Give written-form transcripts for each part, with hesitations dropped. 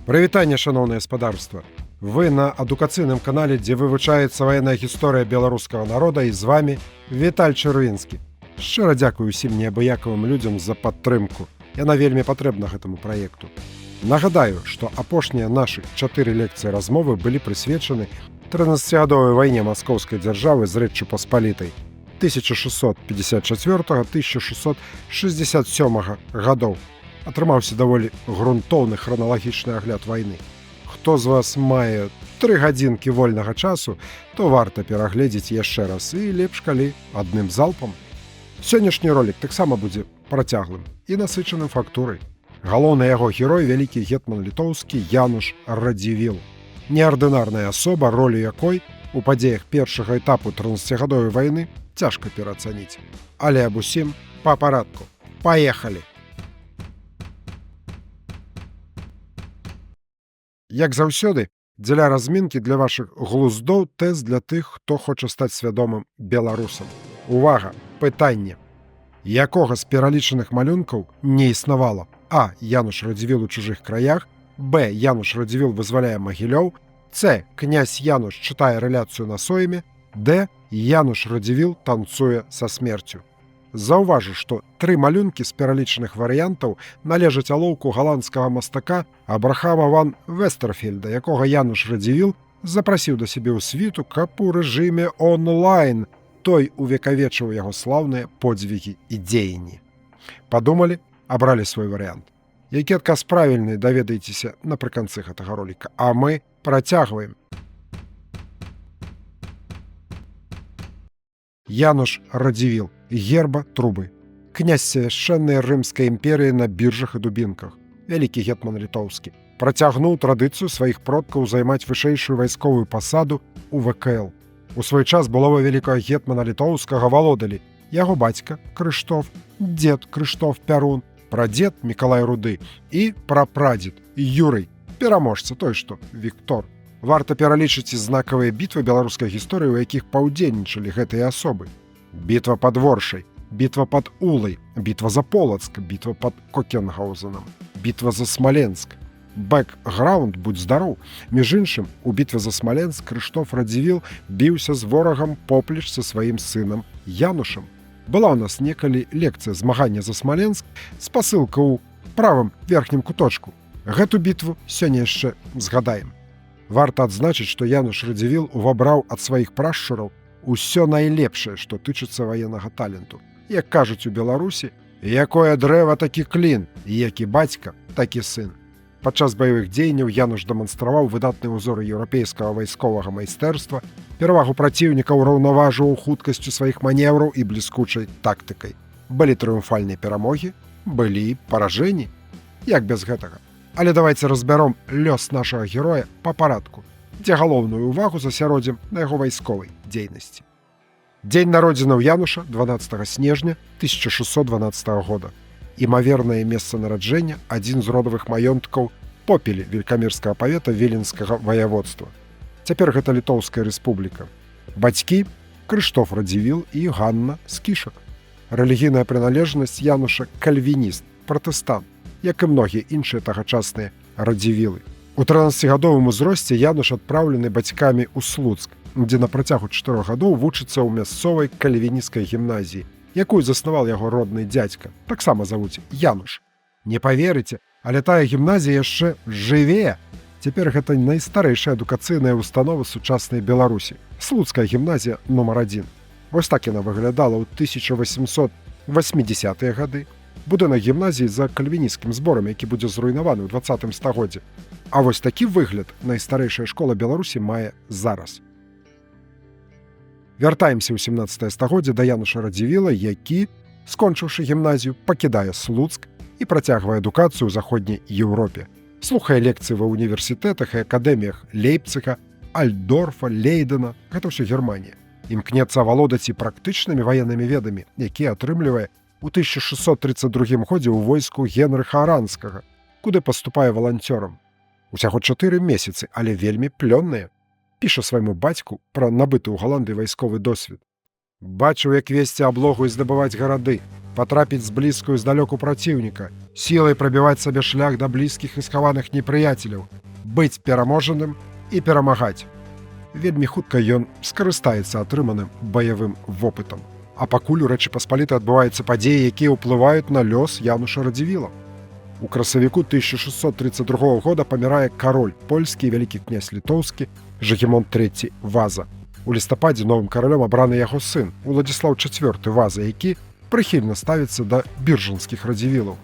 Прывітанне, шаноўнае гаспадарства. Вы на адукацыйным канале, дзе вывучаецца ваенная гісторыя беларускага народа, і з вами Віталь Чырвінскі. Шчыра дзякую ўсім неабыякавым людзям за падтрымку. Яна вельмі патрэбна гэтаму праекту. Нагадаю, што апошнія нашы 4 лекцыі размовы былі прысвечаны 13гадовай вайне маскоўскай дзяржавы з Рэччу Паспалітай 1654-1667 гадоў. Атрымаўся даволі грунтоўны храналагічны агляд вайны. Хто з вас мае 3 гадзінкі вольнага часу, то варта перагледзець яшчэ раз і лепш калі адным залпам. Сённяшні ролік таксама будзе працяглым і насычаным фактурай. Галоўны яго герой вялікі гетман літоўскі Януш Радзівіл. Неардынарная асоба, ролю якой у падзеях першага этапу 13гадовай вайны цяжка пераацаніць. Але аб усім па парадку. Паехалі! Як заўсёды, дзеля размінкі для вашых глуздоў тэст для тых, хто хоча стаць свядомым беларусам. Увага! Пытанне. Якога з пералічаных малюнкаў не існавала? А. Януш Радзівіл у чужых краях. Б. Януш Радзівіл вызваляе Магілёў. С. Князь Януш чытае рэляцыю на сойме. Д. Януш Радзівіл танцуе са смерцю. Заўважу, што 3 малюнкі з пералічаных варыянтаў належаць алоўку галандскага мастака Абрахама ван Вестэрфельда, якога Януш Радзівіл запрасіў да сябе ў світу, каб у рэжыме онлайн той увекавечыў яго слаўныя подзвігі і дзеянні. Падумалі, абралі свой варыянт. Які адказ правільны, даведаецеся напрыканцы гэтага роліка. А мы працягваем. Януш Радзівіл. Герба трубы. Князь свяшчэннай рымскай імперыі на біржах і дубінках. Вялікі гетман літоўскі. Працягнуў традыцыю сваіх продкаў займаць вышэйшую вайсковую пасаду ў ВКЛ. У свой час былога вялікага гетмана літоўскага валодалі яго бацька Крыштоф, дзед Крыштоф Пярун, прадзед Мікалай Руды і прапрадзед Юрый, пераможца той, што Віктор. Варта пералічыць і знакавыя бітвы беларускай гісторыі, у якіх паўдзельнічалі гэтыя асобы. Бітва пад Воршай, бітва пад Улай, бітва за Полацк, бітва пад Кокенгаузенам, бітва за Смаленск. Бэкграунд, будь здароў. Між іншым, у бітве за Смаленск Крыштоф Радзівіл біўся з ворагам поплеч са сваім сынам Янушам. Была ў нас некалі лекцыя змагання за Смаленск, спасылка ў правым верхнім куточку. Гэту бітву сёння яшчэ згадаем. Варта адзначыць, што Януш Радзівіл увабраў ад сваіх прашчураў усё найлепшае, што тычыцца ваеннага таленту. Як кажуць у Беларусі, якое дрэва, такі клін, і які бацька, такі сын. Падчас баявых дзеянняў Януш дэманстраваў выдатныя ўзоры еўрапейскага вайсковага майстэрства, перавагу праціўніка ўраўнаважыў хуткасцю сваіх манеўраў і бліскучай тактыкай. Былі трыумфальныя перамогі, былі паражэнні. Як без гэтага? Але давайце разбяром лёс нашага героя па парадку, дзе галоўную ўвагу засяродзім на яго вайсковай дзейнасці. Дзень народзінаў Януша 12 снежня 1612 года. Імавернае месца нараджэння адзін з родавых маёнткаў Попелі Велькамірскага павета Віленскага ваяводства. Цяпер гэта Літоўская рэспубліка. Бацькі Крыштоф Радзівіл і Ганна Скішак. Рэлігійная прыналежнасць Януша кальвініст, пратэстант, як і многія іншыя тагачасныя Радзівілы. У 13гадовым узросце Януш адпраўлены бацькамі ў Слуцк, дзе на працягу 4 гадоў вучыцца ў мясцовай кальвінісцкай гімназіі, якую заснаваў яго родны дзядзька. Таксама завуць Януш. Не паверыце, але тая гімназія яшчэ жыве. Цяпер гэта найстарэйшая адукацыйная ўстанова сучаснай Беларусі. Слуцкая гімназія нумар 1. Вось так яна выглядала ў 1880-е гады. Будынак гімназіі за кальвінісцкім зборам, які будзе зруйнаваны ў 20 стагоддзі. А вось такі выгляд найстарэйшая школа Беларусі мае зараз. Вяртаемся ў 17 стагоддзе да Януша Радзівіла, які, скончыўшы гімназію, пакідае Слуцк і працягвае адукацыю ў заходняй Еўропе. Слухае лекцыі ва універсітэтах і акадэміях Лейпціга, Альдорфа, Лейдена, гэта ўсё Германія. Імкнецца авалодаць і практычнымі ваеннымі ведамі, якія атрымлівае у 1632 годзе ў войску Генрыха Аранскага, куды паступае валанцёрам. Усяго 4 месяцы, але вельмі плённыя. Піша свайму бацьку пра набыты ў Галандыі вайсковы досвед. Бачыў, як весці аблогу і здабываць гарады, патрапіць зблізку і здалёку праціўніка, сілай прабіваць сабе шлях да блізкіх і схаваных непрыяцеляў, быць пераможаным і перамагаць. Вельмі хутка ён скарыстаецца атрыманым баявым вопытам. А пакуль у Рэчы Паспалітай адбываюцца падзеі, якія ўплываюць на лёс Януша Радзівіла. У красавіку 1632 года памірае кароль польскі і вялікі князь літоўскі Жыгімонт III Ваза. У лістападзе новым каралём абраны яго сын Уладзіслаў IV Ваза, які прыхільна ставіцца да біржанскіх радзівілаў.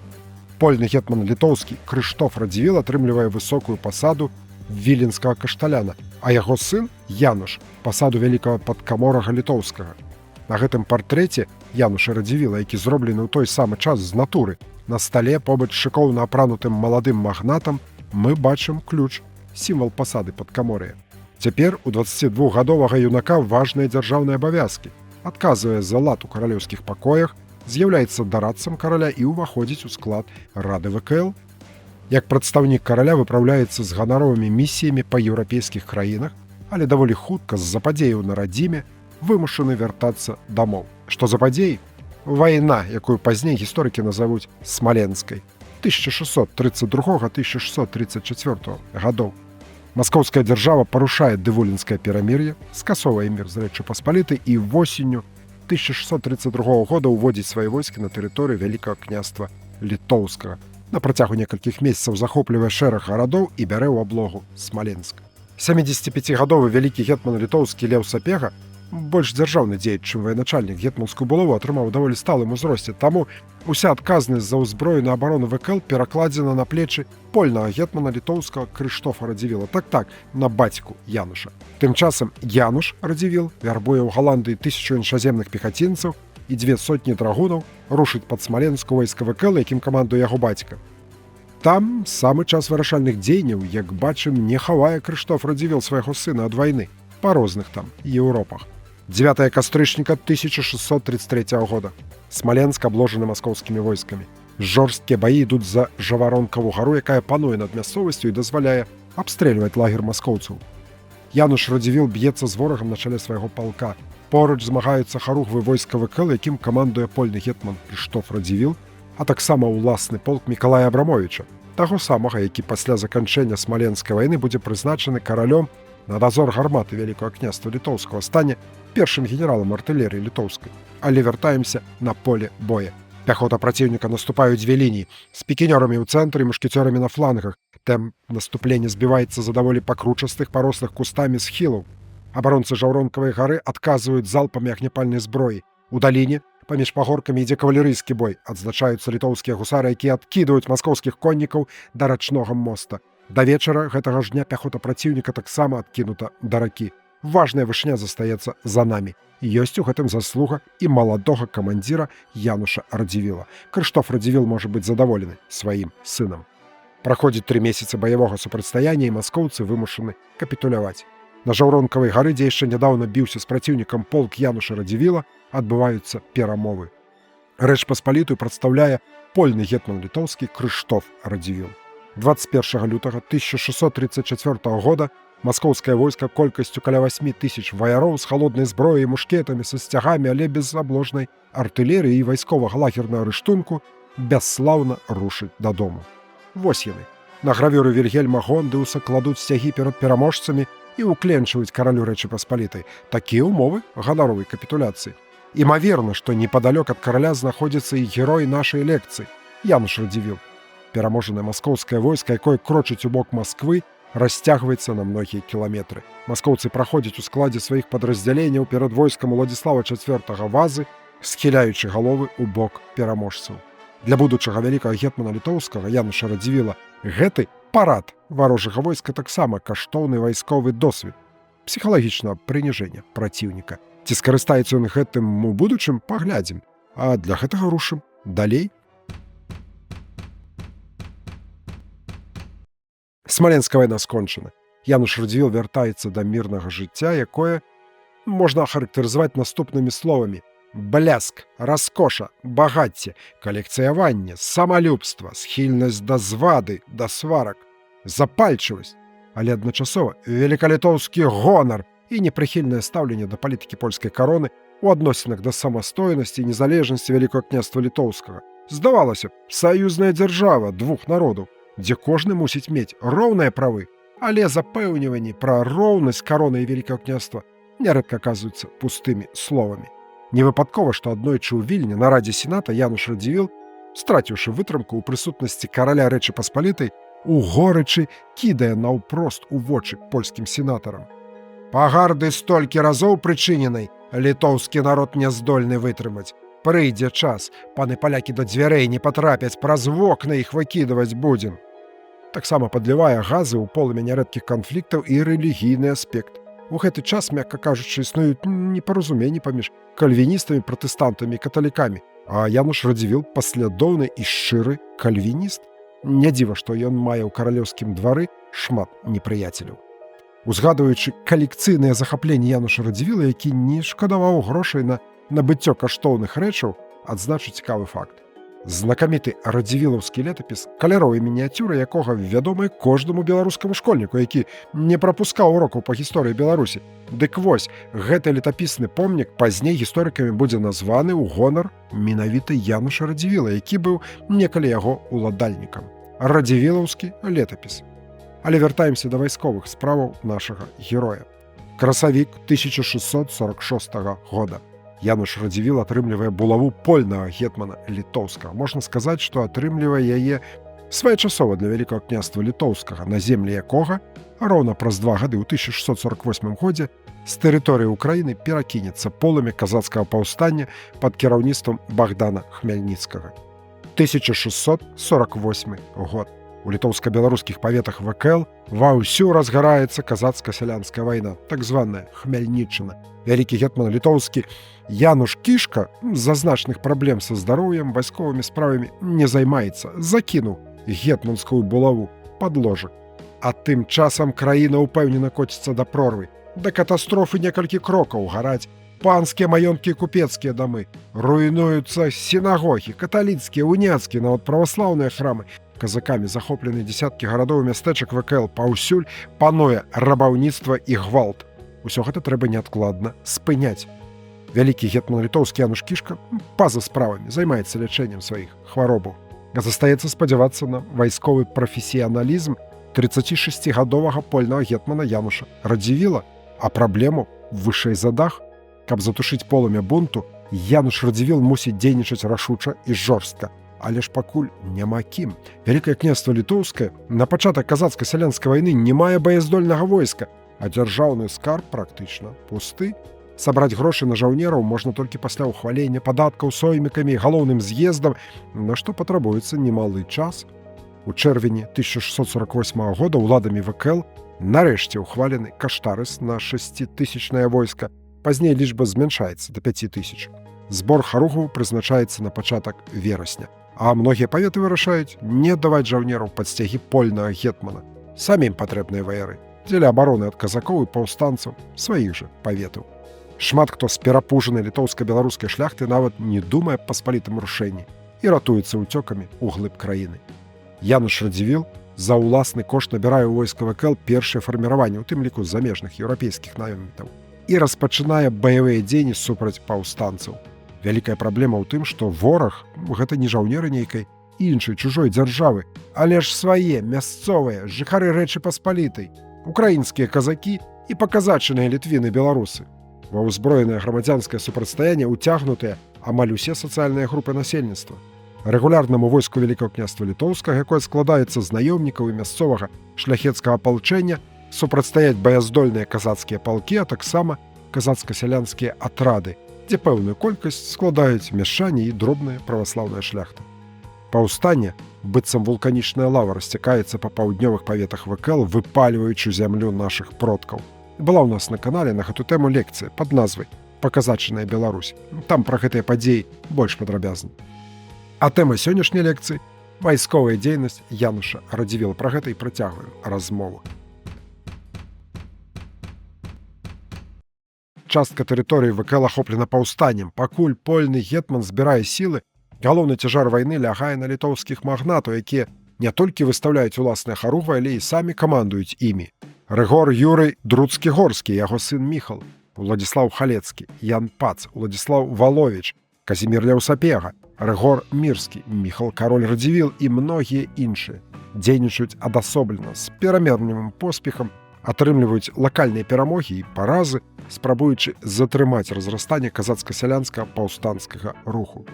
Польны гетман літоўскі Крыштоф Радзівіл атрымлівае высокую пасаду віленскага кашталяна, а яго сын Януш пасаду вялікага падкаморага літоўскага. На гэтым партрэце Януша Радзівіла, які зроблены ў той самы час з натуры, на стале побач з шыкоўна апранутым маладым магнатам мы бачым ключ, сімвал пасады падкамор'я. Цяпер у 22гадовага юнака важныя дзяржаўныя абавязкі. Адказвае за лад у каралеўскіх пакоях, з'яўляецца дарадцам караля і ўваходзіць у склад Рады ВКЛ. Як прадстаўнік караля выпраўляецца з ганаровымі місіямі па еўрапейскіх краінах, але даволі хутка з-за падзеяў на радзіме вымушаны вяртацца дамоў. Што за падзеі? Вайна, якую пазней гісторыкі назавуць Смаленскай 1632-1634 гадоў. Маскоўская дзяржава парушае дэволінскае перамір'е, скасоўвае мір з Рэчы Паспалітай і восенню 1632 года ўводзіць свае войскі на тэрыторыю Вялікага княства Літоўскага. На працягу некалькіх месяцаў захоплівае шэраг гарадоў і бярэ ў аблогу Смаленск. 75гадовы вялікі гетман літоўскі Леў Сапега, больш дзяржаўны дзеяч, чым военачальнік, гетманскую булаву атрымаў даволі сталым узросце, таму уся адказнасць за ўзброеную абарону ВКЛ перакладзена на плечы польнага гетмана літоўскага Крыштофа Радзівіла, так, на бацьку Януша. Тым часам Януш Радзівіл вярбуе ў Галандыі 1000 іншаземных пехацінцаў і 200 драгунаў, рушыць пад Смаленску войска ВКЛ, якім камандуе яго бацька. Там самы час вырашальных дзеянняў, як бачым, не хавае Крыштоф Радзівіл свайго сына ад вайны па розных там Еўропах. 9 кастрычніка 1633 года. Смаленск абложаны маскоўскімі войскамі. Жорсткія баі ідуць за Жаваронкаву гару, якая пануе над мясцовасцю і дазваляе абстрэльваць лагер маскоўцаў. Януш Радзівіл б'ецца з ворагам на чале свайго палка. Поруч змагаюцца харугвы войска ВКЛ, якім камандуе польны гетман Крыштоф Радзівіл, а таксама ўласны полк Мікалая Абрамовіча, таго самага, які пасля заканчэння Смаленскай вайны будзе прызначаны каралём на дазор гарматы Вялікага княства Літоўскага, стане першым генералам артылерыі літоўскай. Але вяртаемся на поле боя. Пяхота праціўніка наступае ў дзве лініі, з пікінёрамі ў цэнтры і мушкецёрамі на флангах. Тэмп наступлення збіваецца за даволі пакручастых парослых кустамі схілаў. Абаронцы Жаўронкавай гары адказваюць залпамі агняпальнай зброі. У даліне, паміж пагоркамі ідзе кавалерыйскі бой. Адзначаюцца літоўскія гусары, якія адкідваюць маскоўскіх коннікаў да рачнога моста. Да вечара гэтага ж дня пяхота праціўніка таксама адкінута да ракі. Важная вышня застаецца за намі. Ёсць у гэтым заслуга і маладога камандзіра Януша Радзівіла. Крыштоф Радзівіл можа быць задаволены сваім сынам. Праходзіць 3 месяцы баявога супрацьстаяння і маскоўцы вымушаны капітуляваць. На Жаўронкавай гары, дзе яшчэ нядаўна біўся з праціўнікам полк Януша Радзівіла, адбываюцца перамовы. Рэч Паспалітую прадстаўляе польны гетман літоўскі Крыштоф Радзівіл. 21 лютага 1634 года маскоўскае войска колькасцю каля 8000 ваяроў з халоднай зброяй, мушкетамі, са сцягамі, але без абложнай артылерыі і вайсковага лагернага рыштунку бясслаўна рушыць дадому. Вось яны. На гравюры Вільгельма Гондыуса кладуць сцягі перад пераможцамі і ўкленчваюць каралю Рэчы Паспалітай. Такія ўмовы ганаровай капітуляцыі. Імаверна, што непадалёк ад караля знаходзіцца і герой нашай лекцыі Януш Радзівіл. Пераможанае маскоўскае войска, якое крочыць у бок Масквы, расцягваецца на многія кіламетры. Маскоўцы праходзяць у складзе сваіх падраздзяленняў перад войскам Уладзіслава IV Вазы, схіляючы галовы ў бок пераможцаў. Для будучага вялікага гетмана літоўскага Януша Радзівіла гэты парад варожага войска таксама каштоўны вайсковы досвед псіхалагічнага прыніжэння праціўніка. Ці скарыстаецца ён гэтым у будучым, паглядзім. А для гэтага рушым далей. Смаленская вайна скончана. Януш Радзівіл вяртаецца да мірнага жыцця, якое можна ахарактарызаваць наступнымі словамі: бляск, раскоша, багацце, калекцыяванне, самалюбства, схільнасць да звады, да сварак, запальчывасць, але адначасова велікалітоўскі гонар і непрыхільнае стаўленне да палітыкі польскай кароны у адносінах да самастойнасці і незалежнасці Вялікага княства Літоўскага. Здавалася б, саюзная дзяржава двух народаў, дзе кожны мусіць мець роўныя правы, але запэўніванні пра роўнасць кароны і Вялікага княства нярэдка аказваюцца пустымі словамі. Невыпадкова, што аднойчы ў Вільні на радзе сената Януш Радзівіл, страціўшы вытрымку ў прысутнасці караля Рэчы Паспалітай, у горычы кідае наўпрост у вочы польскім сенатарам: «Пагарды столькі разоў прычыненай літоўскі народ не здольны вытрымаць. Прыйдзе час, паны палякі да дзвярэй не патрапяць, праз вокны іх выкідваць будзем». Таксама падлівае газы ў полымя нярэдкіх канфліктаў і рэлігійны аспект. У гэты час, мякка кажучы, існуюць непаразуменні паміж кальвіністамі, пратэстантамі і каталікамі, а Януш Радзівіл паслядоўны і шчыры кальвініст. Не дзіва, што ён мае ў каралеўскім двары шмат непрыяцеляў. Узгадваючы калекцыйнае захапленне Януша Радзівіла, які не шкадаваў грошай на набыццё каштоўных рэчаў, адзначу цікавы факт. Знакаміты радзівілаўскі летапіс, каляровай мініяцюры якога вядомая кожнаму беларускаму школьніку, які не прапускаў урокаў па гісторыі Беларусі. Дык вось, гэты летапісны помнік пазней гісторыкамі будзе названы ў гонар менавіта Януша Радзівіла, які быў некалі яго уладальнікам. Радзівілаўскі летапіс. Але вяртаемся да вайсковых справаў нашага героя. Красавік 1646 года. Януш Радзівіл атрымлівае булаву польнага гетмана літоўскага. Можна сказаць, што атрымлівае яе своечасова для Вялікага княства Літоўскага, на землі якога роўна праз 2 гады ў 1648 годзе з тэрыторыі ўкраіны перакінецца полымя казацкага паўстання пад кіраўніцтвам Богдана Хмельніцкага. 1648 год. У літоўска-беларускіх паветах ВКЛ ваўсю разгараецца казацка-сялянская вайна, так званая Хмельніччына. Вялікі гетман літоўскі Януш Кішка з-за значных праблем са здароўем, вайсковымі справамі не займаецца, закінуў гетманскую булаву пад ложак. А тым часам краіна ўпэўнена коціцца да прорвы, да катастрофы некалькі крокаў гараць панскія маёнткі і купецкія дамы, руйнуюцца сінагогі, каталіцкія, уняцкія, нават праваслаўныя храмы. Казакамі захоплены дзесяткі гарадоў і мястэчак ВКЛ, паўсюль пануе рабаўніцтва і гвалт. Усё гэта трэба неадкладна спыняць. Вялікі гетман літоўскі Януш Кішка па-за справамі займаецца лячэннем сваіх хваробаў. Застаецца спадзявацца на вайсковы прафесіяналізм 36гадовага польнага гетмана Януша Радзівіла, а праблему вышэй за дах. Каб затушыць полымя бунту, Януш Радзівіл мусіць дзейнічаць рашуча і жорстка. Але ж пакуль няма кім. Вялікае княства Літоўскае на пачатак казацка-сялянскай вайны не мае баяздольнага войска, а дзяржаўны скарб практычна пусты. Сабраць грошы на жаўнераў можна толькі пасля ўхвалення падаткаў соймікамі і галоўным з'ездам, на што патрабуецца немалы час. У чэрвені 1648 года ўладамі ВКЛ нарэшце ўхвалены каштарыс на 6000-нае войска. Пазней лічба змяншаецца да 5000. Збор харугаў прызначаецца на пачатак верасня. А многія паветы вырашаюць не даваць жаўнераў пад сцягі польнага гетмана. Самім патрэбныя ваяры дзеля абароны ад казакоў і паўстанцаў сваіх жа паветаў. Шмат хто з перапужанай літоўска-беларускай шляхты нават не думае аб паспалітым рушэнні і ратуецца ўцёкамі ў глыб краіны. Януш Радзівіл за ўласны кошт набірае ў войска ВКЛ першае фарміраванне, у тым ліку замежных еўрапейскіх наёмнікаў, і распачынае баявыя дзеянні супраць паўстанцаў. Вялікая праблема ў тым, што вораг гэта не жаўнеры нейкай іншай чужой дзяржавы, але ж свае мясцовыя жыхары Рэчы Паспалітай, украінскія казакі і паказачаныя літвіны беларусы. Ва ўзброенае грамадзянскае супрацьстаянне ўцягнутыя амаль усе сацыяльныя групы насельніцтва. Рэгулярнаму войску Вялікага княства Літоўскага, якое складаецца з наёмнікаў і мясцовага шляхецкага апалчэння, супрацьстаяць баяздольныя казацкія палкі, а таксама казацка-сялянскія атрады, дзе пэўную колькасць складаюць мяшчане і дробная праваслаўная шляхта. Паўстанне, быццам вулканічная лава, расцякаецца па паўднёвых паветах ВКЛ, выпальваючы зямлю нашых продкаў. Была ў нас на канале на гэту тэму лекцыя пад назвай «Паказачаная Беларусь». Там пра гэтыя падзеі больш падрабязна. А тэма сённяшняй лекцыі – вайсковая дзейнасць Януша Радзівіла. Пра гэта і працягваем размову. Частка тэрыторыі ВКЛ ахоплена паўстаннем. Пакуль польны гетман збірае сілы, галоўны цяжар вайны лягае на літоўскіх магнатаў, якія не толькі выстаўляюць уласныя харугвы, але і самі камандуюць імі. Рыгор Юрый Друцкі-Горскі, яго сын Міхал. Уладзіслаў Халецкі, Ян Пац, Уладзіслаў Валовіч, Казімір Ляўсапега, Рыгор Мірскі, Міхал Кароль-Радзівіл і многія іншыя дзейнічаюць адасоблена з перамерным поспехам, атрымліваюць лакальныя перамогі і паразы, спрабуючы затрымаць разрастанне казацка-сялянскага паўстанцкага руху.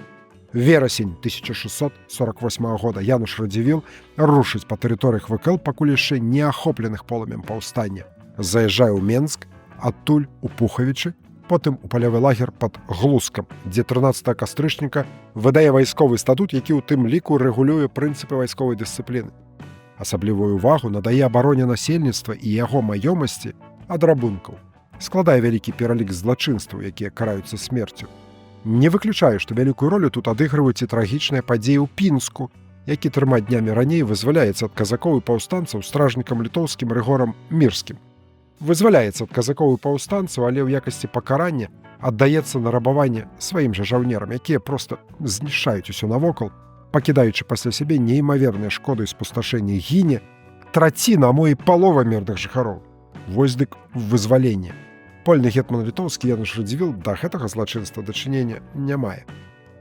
Верасень 1648 года Януш Радзівіл рушыць па тэрыторыях ВКЛ, пакуль яшчэ не ахопленых полымем паўстання. Заязджае ў Менск, адтуль у Пухавічы, потым у палявы лагер пад Глускам, дзе 13 кастрычніка выдае вайсковы статут, які ў тым ліку рэгулюе прынцыпы вайсковай дысцыпліны. Асаблівую ўвагу надае абароне насельніцтва і яго маёмасці ад рабункаў. Складае вялікі пералік злачынстваў, якія караюцца смерцю. Не выключаю, што вялікую ролю тут адыгрываюць і трагічныя падзеі ў Пінску, які 3 днямі раней вызваляецца ад казакоў і паўстанцаў стражнікам літоўскім Рыгорам Мірскім. Вызваляецца ад казакоў і паўстанцаў, але ў якасці пакарання аддаецца на рабаванне сваім жа жаўнерам, якія проста знішчаюць усё навокал, пакідаючы пасля сябе неймаверныя шкоды і спусташэнні. Гіне траціна, а мо і палова мірных жыхароў. Вось дык вызваленне. Польны гетман літоўскі Януш Радзівіл да гэтага злачынства дачынення не мае.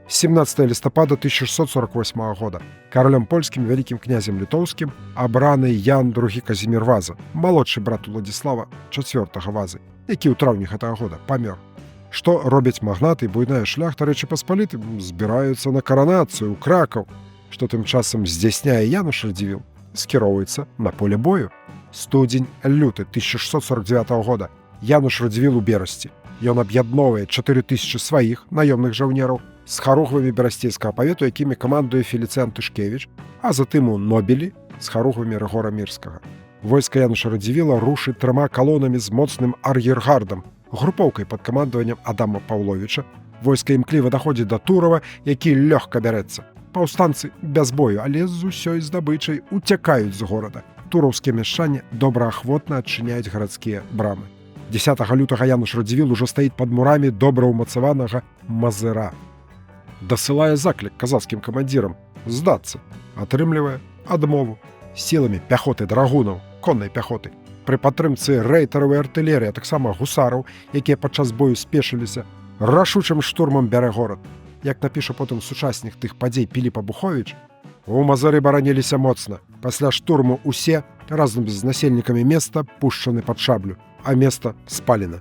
17 лістапада 1648 года каролем польскім вялікім князем літоўскім абраны Ян II Казімір Ваза, малодшы брат Уладзіслава IV Вазы, які ў траўні гэтага года памёр. Што робяць магнаты і буйная шляхта Рэчы Паспалітай? Збіраюцца на каранацыю ў Кракаў, што тым часам здзяйсняе Януш Радзівіл, скіроўваецца на поле бою. Студзень-люты 1649 года Януш Радзівіл у Берасці. Ён аб'ядноўвае 4000 сваіх наёмных жаўнераў з харугвамі берасцейскага павету, якімі камандуе Феліцыян Тышкевіч, а затым у Нобелі з харугвамі Рыгора Мірскага. Войска Януша Радзівіла рушыць 3 калонамі з моцным ар'ергардам, групоўкай пад камандаваннем Адама Паўловіча. Войска імкліва даходзіць да Турава, які лёгка бярэцца. Паўстанцы без бою, але з усёй здабычай уцякаюць з горада. Тураўскія мяшчане добраахвотна адчыняюць гарадскія брамы. 10 лютага Януш Радзівіл ужо стаіць пад мурамі добраўмацаванага Мазыра. Дасылае заклік казацкім камандзірам здацца, атрымлівае адмову сіламі пяхоты драгунаў, коннай пяхоты. Пры падтрымцы рэйтаравай артылерыі, а таксама гусараў, якія падчас бою спешыліся, рашучым штурмам бярэ горад. Як напіша потым сучаснік тых падзей Піліп Абуховіч, у Мазыры бараніліся моцна. Пасля штурму усе разам з насельнікамі места пушчаны пад шаблю, а места спалена.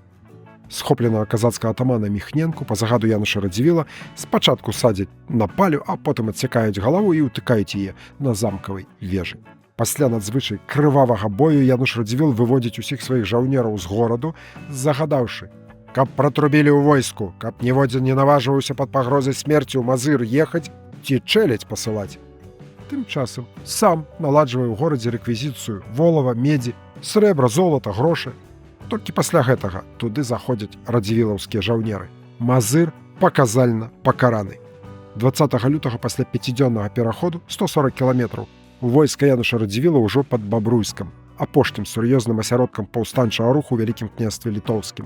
Схопленага казацкага атамана Міхненку па загаду Януша Радзівіла спачатку садзяць на палю, а потым адсякаюць галаву і ўтыкаюць яе на замкавай вежы. Пасля надзвычай крывавага бою Януш Радзівіл выводзіць усіх сваіх жаўнераў з гораду, загадаўшы, каб пратрубілі ў войску, каб ніводзін не наважваўся пад пагрозай смерці ў Мазыр ехаць ці чэлядзь пасылаць. Тым часам сам наладжвае ў горадзе рэквізіцыю волава, медзі, срэбра, золата, грошы. Толькі пасля гэтага туды заходзяць радзівілаўскія жаўнеры. Мазыр паказальна пакараны. 20 лютага пасля 5-дзённага пераходу 140 кіламетраў войска Януша Радзівіла ўжо пад Бабруйскам, апошнім сур'ёзным асяродкам паўстанчага руху ў Вялікім княстве літоўскім.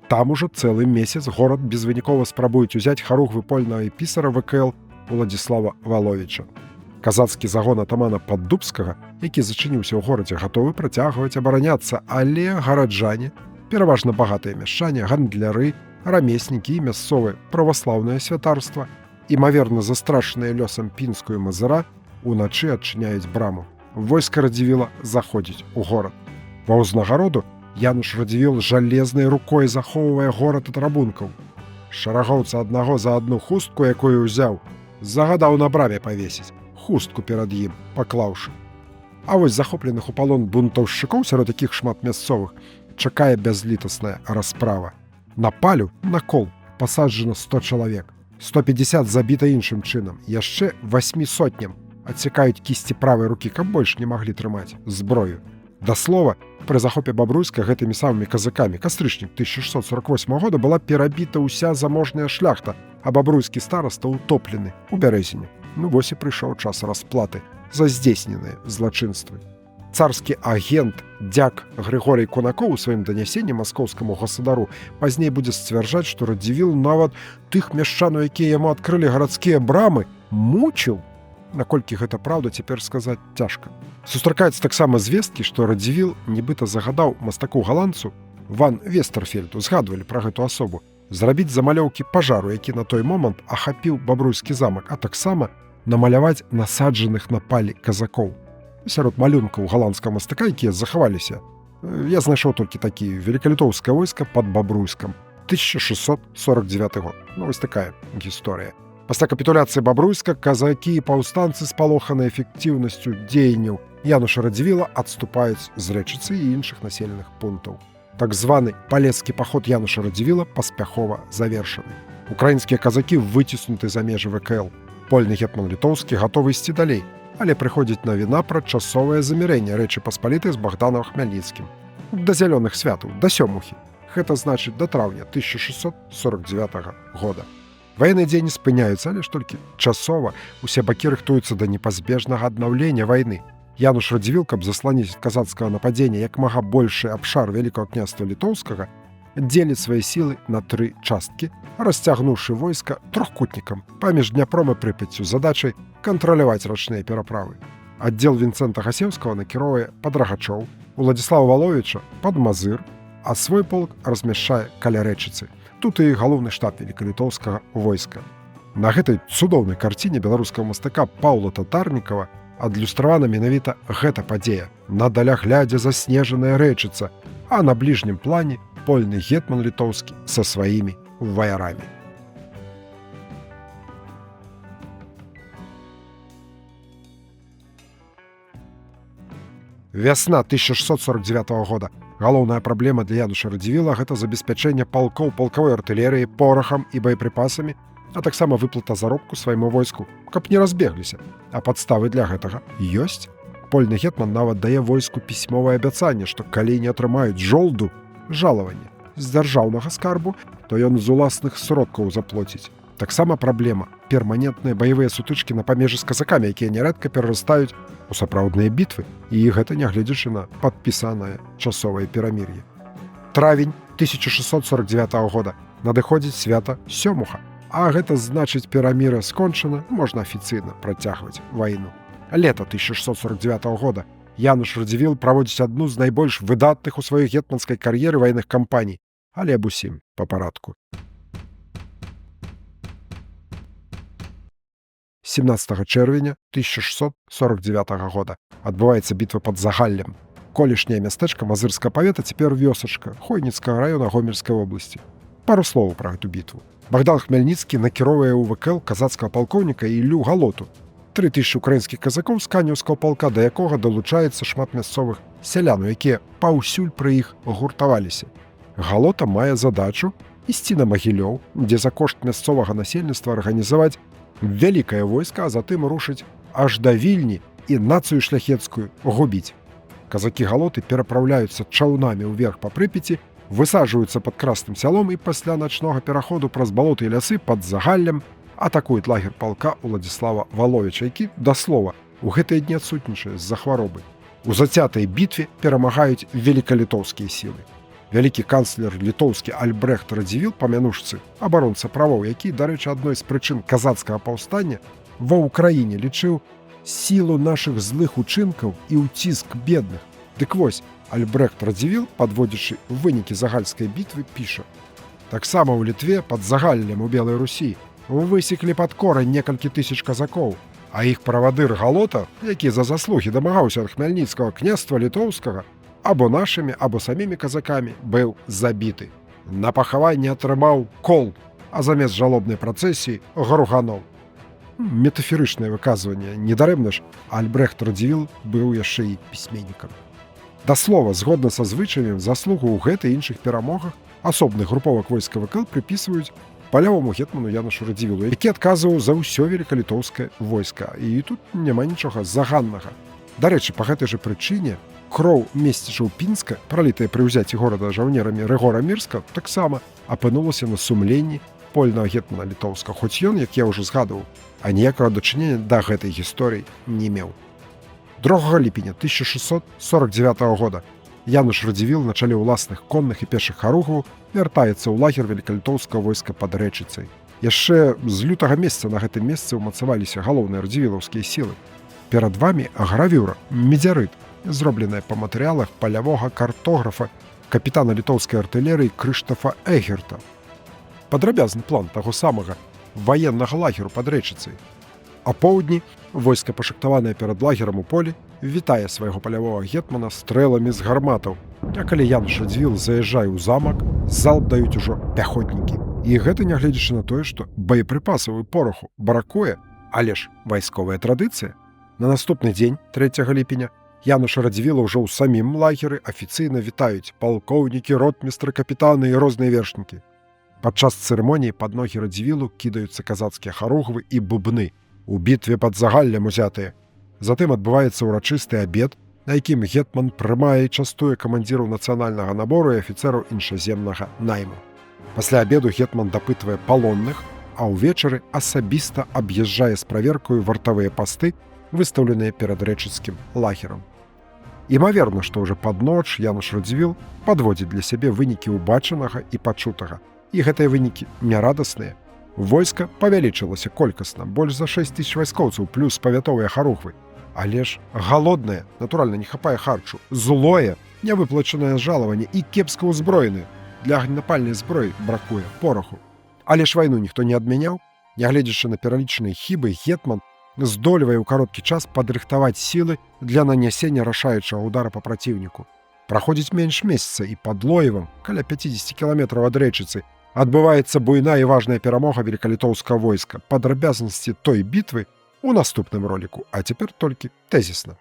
Там ужо цэлы месяц горад безвынікова спрабуюць узяць харугвы польнага пісара ВКЛ Уладзіслава Валовіча. Казацкі загон атамана Паддубскага, які зачыніўся ў горадзе, гатовы працягваць абараняцца, але гараджане, пераважна багатыя мяшчане, гандляры, рамеснікі і мясцовае праваслаўнае святарства, імаверна застрашаныя лёсам Пінскую Мазыра, уначы адчыняюць браму. Войска Радзівіла заходзіць у горад. Ва ўзнагароду Януш Радзівіл жалезнай рукой захоўвае горад ад рабункаў. Шарагоўца аднаго за адну хустку, якую ўзяў, загадаў на браме павесіць, хустку перад ім паклаўшы. А вось захопленых у палон бунтаўшчыкоў, сярод якіх шмат мясцовых, чакае бязлітасная расправа. На палю, на кол, пасаджана 100 чалавек. 150 забіта іншым чынам. Яшчэ 8 сотням адсякаюць кісці правай рукі, каб больш не маглі трымаць зброю. Да слова, пры захопе Бабруйска гэтымі самымі казакамі кастрычнік 1648 года была перабіта ўся заможная шляхта, а бабруйскі стараста ўтоплены у бярэзіне. Ну вось і прыйшоў час расплаты за здзейсненыя злачынствы. Царскі агент дяк Григорый Кунакоў у сваім данясенні маскоўскаму гаспадару пазней будзе сцвярджаць, што Радзівіл нават тых мяшчанаў, якія яму адкрылі гарадскія брамы, мучыў. Наколькі гэта праўда, цяпер сказаць цяжка. Сустракаюцца таксама звесткі, што Радзівіл нібыта загадаў мастаку-галандцу ван Вестерфельду згадвалі пра гэту асобу, зрабіць замалёўкі пажару, які на той момант ахапіў бабруйскі замак, а таксама намаляваць насаджаных на палі казакоў. Сярод малюнкаў галандскага мастака, якія захаваліся, я знайшоў толькі такі: великалітоўскае войска пад Бабруйскам, 1649 год. Вось такая гісторыя. Пасля капітуляцыі Бабруйска казакі і паўстанцы, спалоханыя эфектыўнасцю дзеянняў Януша Радзівіла, адступаюць з Рэчыцы і іншых населеных пунктаў. Так званы палецкі паход Януша Радзівіла паспяхова завершаны. Украінскія казакі выціснуты за межы ВКЛ. Польны гетман літоўскі гатовы ісці далей, але прыходзіць навіна пра часовае замірэнне Рэчы Паспалітай з Богданом Хмельніцкім. Да зялёных святаў, да сёмухі. Гэта значыць да траўня 1649 года. Ваенныя дзеянні спыняюцца, але ж толькі часова. Усе бакі рыхтуюцца да непазбежнага аднаўлення вайны. Януш Радзівіл, каб засланіць ад казацкага нападзення як мага большы абшар Вялікага княства літоўскага, дзеліць свае сілы на 3 часткі, расцягнуўшы войска трохкутнікам паміж Дняпром і Прыпяццю з задачай кантраляваць рачныя пераправы. Аддзел Вінцэнта Гасеўскага накіроўвае пад Рагачоў, Уладзіслава Валовіча пад Мазыр, а свой полк размяшчае каля Рэчыцы. Тут і галоўны штаб великалітоўскага войска. На гэтай цудоўнай карціне беларускага мастака Паўла Татарнікава адлюстравана менавіта гэта падзея. На даляглядзе заснежаная Рэчыца, а на бліжнім плане польны гетман літоўскі са сваімі ваярамі. Вясна 1649 года. Галоўная праблема для Януша Радзівіла – гэта забеспячэнне палкоў палкавой артылерыі порахам і боепрыпасамі, а таксама выплата заробку свайму войску, каб не разбегліся. А падставы для гэтага ёсць. Польны гетман нават дае войску пісьмовае абяцанне, што калі не атрымаюць жолду, жалаванне з дзяржаўнага скарбу, то ён з уласных сродкаў заплоціць. Таксама праблема – перманентныя баявыя сутычкі на памежы з казакамі, якія нярэдка перарастаюць у сапраўдныя бітвы, і гэта нягледзячы на падпісанае часовае перамір'е. Травень 1649 года. Надыходзіць свята Сёмуха, а гэта значыць пераміра скончана, можна афіцыйна працягваць вайну. Лета 1649 года. Януш Радзівіл праводзіць адну з найбольш выдатных у сваёй гетманскай кар'еры вайных кампаній, але аб усім па парадку. 17 чэрвеня 1649 года адбываецца бітва пад Загаллем. Колішняе мястэчка Мазырскага павета, цяпер вёсачка Хойніцкага раёна Гомельскай вобласці. Пару словаў пра гэту бітву. Богдан Хмельніцкі накіроўвае ў ВКЛ казацкага палкоўніка Іллю Галоту. 3000 украінскіх казакоў з канеўскага палка, да якога далучаецца шмат мясцовых сялянаў, якія паўсюль пры іх гуртаваліся. Галота мае задачу ісці на Магілёў, дзе за кошт мясцовага насельніцтва арганізаваць вялікае войска, а затым рушыць аж да Вільні і нацыю шляхецкую губіць. Казакі Галоты перапраўляюцца чаўнамі ўверх па Прыпяці, высаджваюцца пад Красным сялом і пасля начнога пераходу праз балоты і лясы пад Загаллем атакуюць лагер палка Уладзіслава Валовіча, які, да слова, у гэтыя дні адсутнічае з-за хваробы. У зацятай бітве перамагаюць великалітоўскія сілы. Вялікі канцлер літоўскі Альбрэхт Радзівіл, памянушцы, абаронца правоў, які, дарэчы, адной з прычын казацкага паўстання ва ўкраіне лічыў сілу нашых злых учынкаў і ўціск бедных. Дык вось, Альбрэхт Радзівіл, падводзячы вынікі загальскай бітвы, піша: таксама ў Літве пад Загаллем у Белай Русі высеклі пад корань некалькі тысяч казакоў, а іх правадыр Галота, які за заслугі дамагаўся ад Хмельніцкага княства літоўскага, або нашымі, або самімі казакамі, быў забіты. На пахаванне атрымаў кол, а замест жалобнай працэсіі груганоў. Метафорычнае выказванне. Недарэмна ж Альбрэхт Радзівіл быў яшчэ і пісьменнікам. Да слова, згодна са звычаямі, заслугу ў гэтай іншых перамогах асобных груповак войска ВКЛ прыпісваюць палявому гетману Янушу Радзівілу, які адказваў за ўсё великалітоўскае войска. І тут няма нічога заганнага. Дарэчы, па гэтай жа прычыне кроў месцічаў Пінска, пралітая пры ўзяці горада жаўнерамі Рыгора Мірска, таксама апынулася на сумленні польнага гетмана літоўскага, хоць ён, як я ўжо згадваў, аніякага дачынення да гэтай гісторыі не меў. 2 ліпеня 1649 года Януш Радзівіл на чале ўласных конных і пешых харугаў вяртаецца ў лагер великалітоўскага войска пад Рэчыцай. Яшчэ з лютага месяца на гэтым месцы ўмацаваліся галоўныя радзівілаўскія сілы. Перад вамі гравюра «Медзярыт», зробленая па матэрыялах палявога картографа капітана літоўскай артылерыі Крыштафа Эгерта. Падрабязны план таго самага ваеннага лагеру пад рэчыцай. А поўдні войска, пашыктаванае перад лагерам у полі, вітае свайго палявога гетмана стрэламі з гарматаў. А калі Януш Радзівіл заязджае ў замак, залп даюць ужо пяхотнікі. І гэта нягледзячы на тое, што боепрыпасаў і пораху бракуе, але ж вайсковая традыцыя. На наступны дзень, 3 ліпеня, Януша Радзівіла ўжо ў самім лагеры афіцыйна вітаюць палкоўнікі, ротмістры, капітаны і розныя вершнікі. Падчас цырымоніі пад ногі Радзівілу кідаюцца казацкія харугвы і бубны, у бітве пад Загаллем узятыя. Затым адбываецца ўрачысты абед, на якім гетман прымае і частуе камандзіраў нацыянальнага набору і афіцэраў іншаземнага найму. Пасля абеду гетман дапытвае палонных, а ўвечары асабіста аб'язджае з праверкаю вартавыя пасты, выстаўленыя перад рэчыцкім лагерам. Імаверна, што ўжо пад ноч Януш Радзівіл падводзіць для сябе вынікі ўбачанага і пачутага. І гэтыя вынікі нярадасныя. Войска павялічылася колькасна, больш за 6 000 вайскоўцаў плюс павятовыя харугвы. Але ж галоднае, натуральна, не хапае харчу, злое, нявыплачанае жалаванне і кепска ўзброены. Для агнепальнай зброі бракуе пораху. Але ж вайну ніхто не адмяняў. Нягледзячы на пералічаныя хібы, гетман здольвае ў кароткі час падрыхтаваць сілы для нанясення рашаючага ўдара па праціўніку. Праходзіць менш месяца і пад Лоевам, каля 50 кіламетраў ад рэчыцы, адбываецца буйная і важная перамога велікалітоўскага войска. Падрабязнасці той бітвы у наступным роліку, а цяпер толькі тэзісна.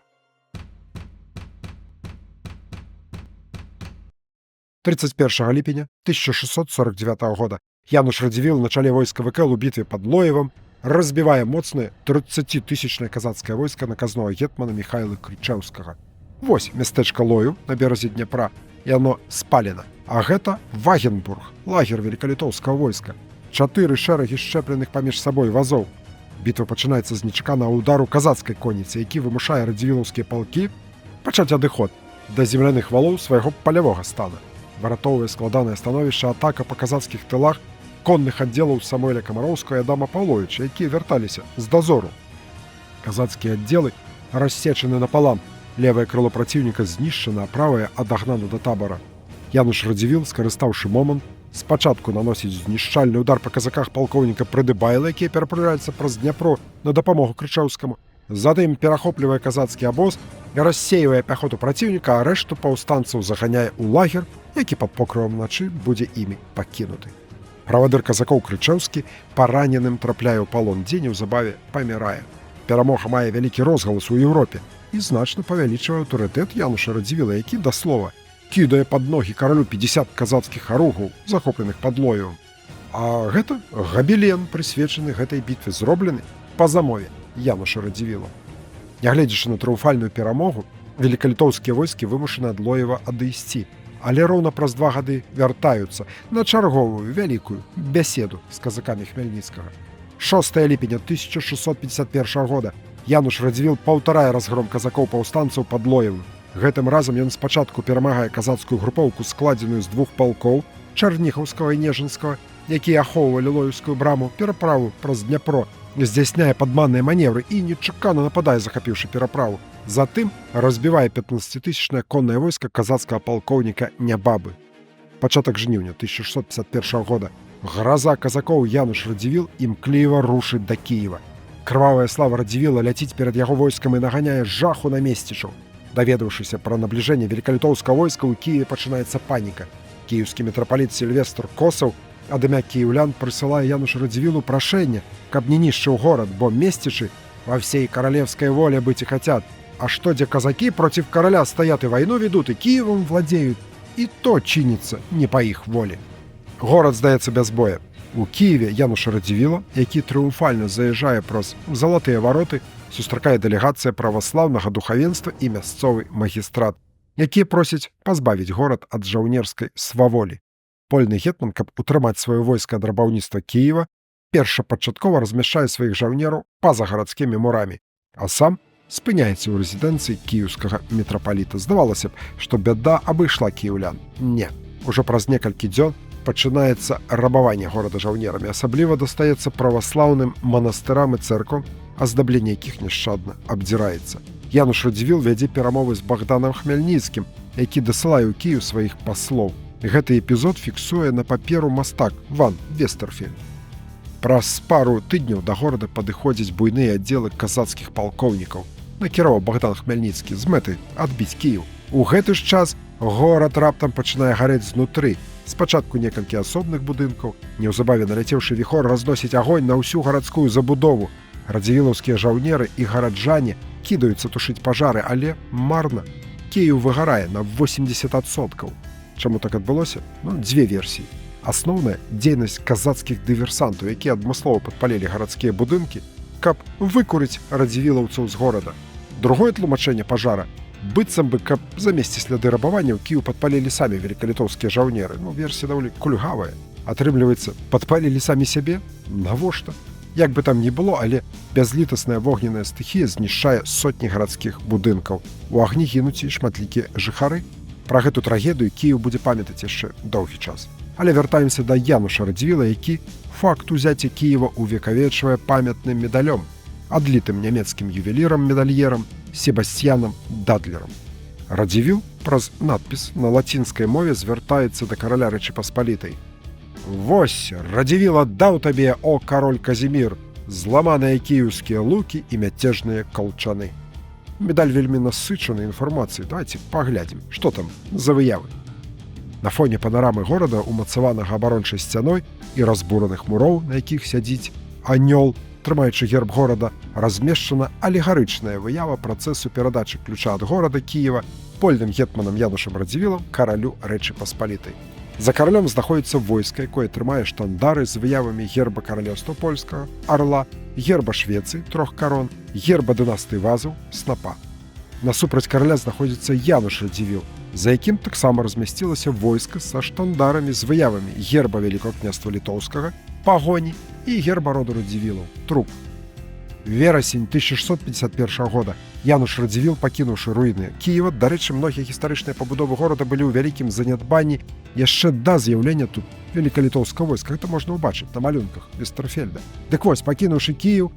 31 ліпеня 1649 года Януш Радзівіл на чале войска ВКЛ у бітве пад Лоевам разбівае моцнае 30-тысячнае казацкае войска наказнога гетмана Міхайла Крычэўскага. Вось мястэчка Лою на беразе Дняпра, і яно спалена. А гэта Вагенбург, лагер велікалітоўскага войска. 4 шэрагі шчэпленых паміж сабой вазоў. Бітва пачынаецца з нечаканага ўдару казацкай конніцы, які вымушае радзівілаўскія палкі пачаць адыход да земляных валоў свайго палявога стана. Выратоўвае складанае становішча атака па казацкіх тылах конных аддзелаў Самуэля Камароўскага і Адама Паўловіча, якія вярталіся з дазору. Казацкія аддзелы рассечаны напалам, левае крыло праціўніка знішчана, а правае адагнана да табара. Януш Радзівіл, скарыстаўшы момант, спачатку наносіць знішчальны ўдар па казаках палкоўніка Прыдыбайла, якія пераправляюцца праз Дняпро на дапамогу Крычэўскаму. Затым перахоплівае казацкі абоз, рассейвае пяхоту праціўніка, а рэшту паўстанцаў заганяе ў лагер, які пад покрывам начы будзе імі пакінуты. Правадыр казакоў Крычэўскі параненым трапляе ў палон, дзе неўзабаве памірае. Перамога мае вялікі розгалас у Еўропе і значна павялічвае аўтарытэт Януша Радзівіла, які, да слова, кідае пад ногі каралю 50 казацкіх харугваў, захопленых пад Лоевам. А гэта габелен, прысвечаны гэтай бітве, зроблены па замове Януша Радзівіла. Нягледзячы на трыумфальную перамогу, велікалітоўскія войскі вымушаны ад Лоева адысці, але роўна праз 2 гады вяртаюцца на чарговую вялікую бяседу з казакамі Хмельніцкага. 6 ліпеня 1651 года Януш Радзівіл паўтарае разгром казакоў-паўстанцаў пад Лоевым. Гэтым разам ён спачатку перамагае казацкую групоўку, складзеную з 2 палкоў Чарніхаўскага і Нежынскага, якія ахоўвалі Лоеўскую браму, пераправу праз Дняпро, здзяйсняе падманныя маневры і нечакана нападае, захапіўшы пераправу. Затым разбівае 15-тысячнае коннае войска казацкага палкоўніка Нябабы. Пачатак жніўня 1651 года. Граза казакоў Януш Радзівіл імкліва рушыць да Кіева. Крвавая слава Радзівіла ляціць перад яго войскам і наганяе жаху на месцічаў. Даведаўшыся пра набліжэнне велікалітоўскага войска, ў Кіеве пачынаецца паніка. Кіеўскі мітрапаліт Сільвестр Косаў ад імя кіеўлян прысылае Янушу Радзівілу прашэнне, каб не нішчыў горад, бо месцічы во всей королевской воле быть и хотят. А что, где казаки против короля стоят и войну ведут, и Киевом владеют, и то чинится не по их воле. Город здаецца без боя. У Киеве Януша Радзівіла, які трыумфальна заязджае праз залатыя вароты, сустракае дэлегацыя праваслаўнага духавенства і мясцовы магістрат, якія просяць пазбавіць горад ад жаўнерскай сваволі. Польны гетман, каб утрымаць сваё войска ад рабаўніцтва Кіева, першапачаткова размяшчае сваіх жаўнераў па-за гарадскімі мурамі, а сам спыняецца ў рэзідэнцыі кіеўскага мітрапаліта. Здавалася б, што бяда абышла кіеўлян. Не. Ужо праз некалькі дзён пачынаецца рабаванне горада жаўнерамі, асабліва дастаецца праваслаўным манастырам і цэрквам, аздабленне якіх няшчадна абдзіраецца. Януш Радзівіл вядзе перамовы з Богданом Хмельніцкім, які дасылае ў Кіеў сваіх паслоў. Гэты эпізод фіксуе на паперу мастак Ван Вестерфельд. Праз пару тыдняў да горада падыходзяць буйныя аддзелы казацкіх палкоўнікаў. Накіраваў Богдан Хмельніцкі з мэтай адбіць Кіеў. У гэты ж час горад раптам пачынае гарэць знутры. Спачатку некалькі асобных будынкаў, неўзабаве наляцеўшы віхор разносіць агонь на ўсю гарадскую забудову. Радзівілаўскія жаўнеры і гараджане кідаюцца тушыць пажары, але марна. Кіеў выгарае на 80%. Чаму так адбылося? Дзве версіі. Асноўная дзейнасць казацкіх дыверсантаў, якія адмыслова падпалілі гарадскія будынкі, каб выкурыць радзівілаўцаў з горада. Другое тлумачэнне пажара быццам бы, каб замесці сляды рабавання ў Кіеў падпалілі самі велікалітоўскія жаўнеры. Версія даволі кульгавая. Атрымліваецца, падпалілі самі сябе? Навошта? Як бы там ні было, але бязлітасная вогненная стыхія знішчае сотні гарадскіх будынкаў. У агні гінуць і шматлікія жыхары. Пра гэту трагедыю Кіеў будзе памятаць яшчэ доўгі час. Але вяртаемся да Януша Радзівіла, які факт узяцця Кіева увекавечвае памятным медалём, адлітым нямецкім ювелірам-медальерам Себасцьянам Дадлерам. Радзівіл праз надпіс на лацінскай мове звяртаецца да караля Рэчы Паспалітай. «Вось, Радзівіл аддаў табе, о кароль Казімір, зламаныя кіеўскія лукі і мяцежныя калчаны». Медаль вельмі насычаны інфармацыяй. Давайте паглядзім, што там за выявы. На фоне панарамы горада, умацаванага абарончай сцяной і разбураных муроў, на якіх сядзіць анёл, трымаючы герб горада, размешчана алегарычная выява працэсу перадачы ключа ад горада Кіева польным гетманам Янушам Радзівілам каралю Рэчы Паспалітай. За каралём знаходзіцца войска, якое трымае штандары з выявамі герба каралеўства польскага, арла, герба Швецыі, 3 карон, герба дынастыі вазаў, снапа. Насупраць караля знаходзіцца Януш Радзівіл, за якім таксама размясцілася войска са штандарамі з выявамі герба Вялікага княства Літоўскага, пагоні і герба роду Радзівілаў, труп. Верасень 1651 года Януш Радзівіл, пакінуўшы руіны Кіева, дарэчы, многія гістарычныя пабудовы горада былі ў вялікім занядбанні яшчэ да з'яўлення тут велікалітоўскага войска. Гэта можна ўбачыць на малюнках Вестерфельда. Дык вось, пакінуўшы Кіеў,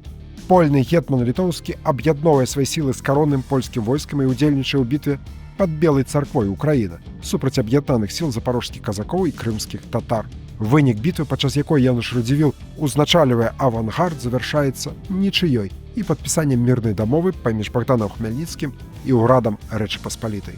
польны гетман літоўскі аб'ядноўвае свае сілы з каронным польскім войскам і ўдзельнічае ў бітве пад Белай царквой Украіна супраць аб'яднаных сіл запарожскіх казакоў і крымскіх татар. Вынік бітвы, падчас якой Януш Радзівіл узначальвае авангард, завяршаецца нічыёй і падпісаннем мірнай дамовы паміж Богданам Хмельніцкім і ўрадам Рэчы Паспалітай.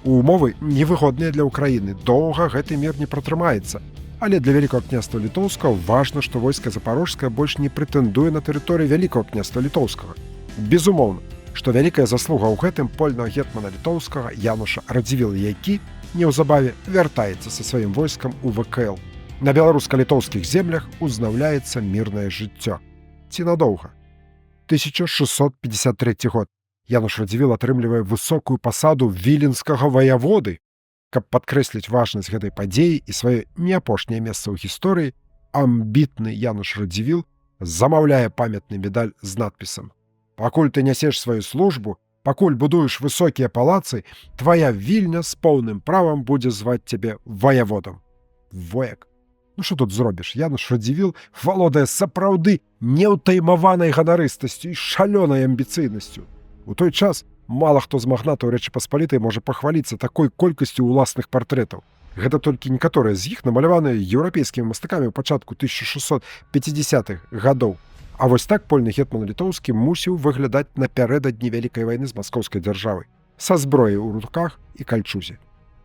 Умовы невыгодныя для Украіны, доўга гэты мір не пратрымаецца. Але для Вялікага княства Літоўскага важна, што войска запарожскае больш не прэтэндуе на тэрыторыі Вялікага княства Літоўскага. Безумоўна, што вялікая заслуга ў гэтым польнага гетмана літоўскага Януша Радзівіла, які неўзабаве вяртаецца са сваім войскам у ВКЛ. На беларуска-літоўскіх землях узнаўляецца мірнае жыццё. Ці надоўга? 1653 год. Януш Радзівіл атрымлівае высокую пасаду віленскага ваяводы. Каб падкрэсліць важнасць гэтай падзеі і сваё не апошняе месца ў гісторыі, амбітны Януш Радзівіл замаўляе памятны медаль з надпісам: «Пакуль ты нясеш сваю службу, пакуль будуеш высокія палацы, твая Вільня з поўным правам будзе зваць цябе ваяводам». Вояк. Што тут зробіш? Януш Радзівіл валодае сапраўды неўтаймаванай ганарыстасцю і шалёнай амбіцыйнасцю. У той час мала хто з магнатаў Рэчы Паспалітай можа пахваліцца такой колькасцю ўласных партрэтаў. Гэта толькі некаторыя з іх намаляваныя еўрапейскімі мастакамі ў пачатку 1650-х гадоў. А вось так польны гетман літоўскі мусіў выглядаць напярэдадні вялікай вайны з маскоўскай дзяржавай, са зброяй у руках і кальчузе.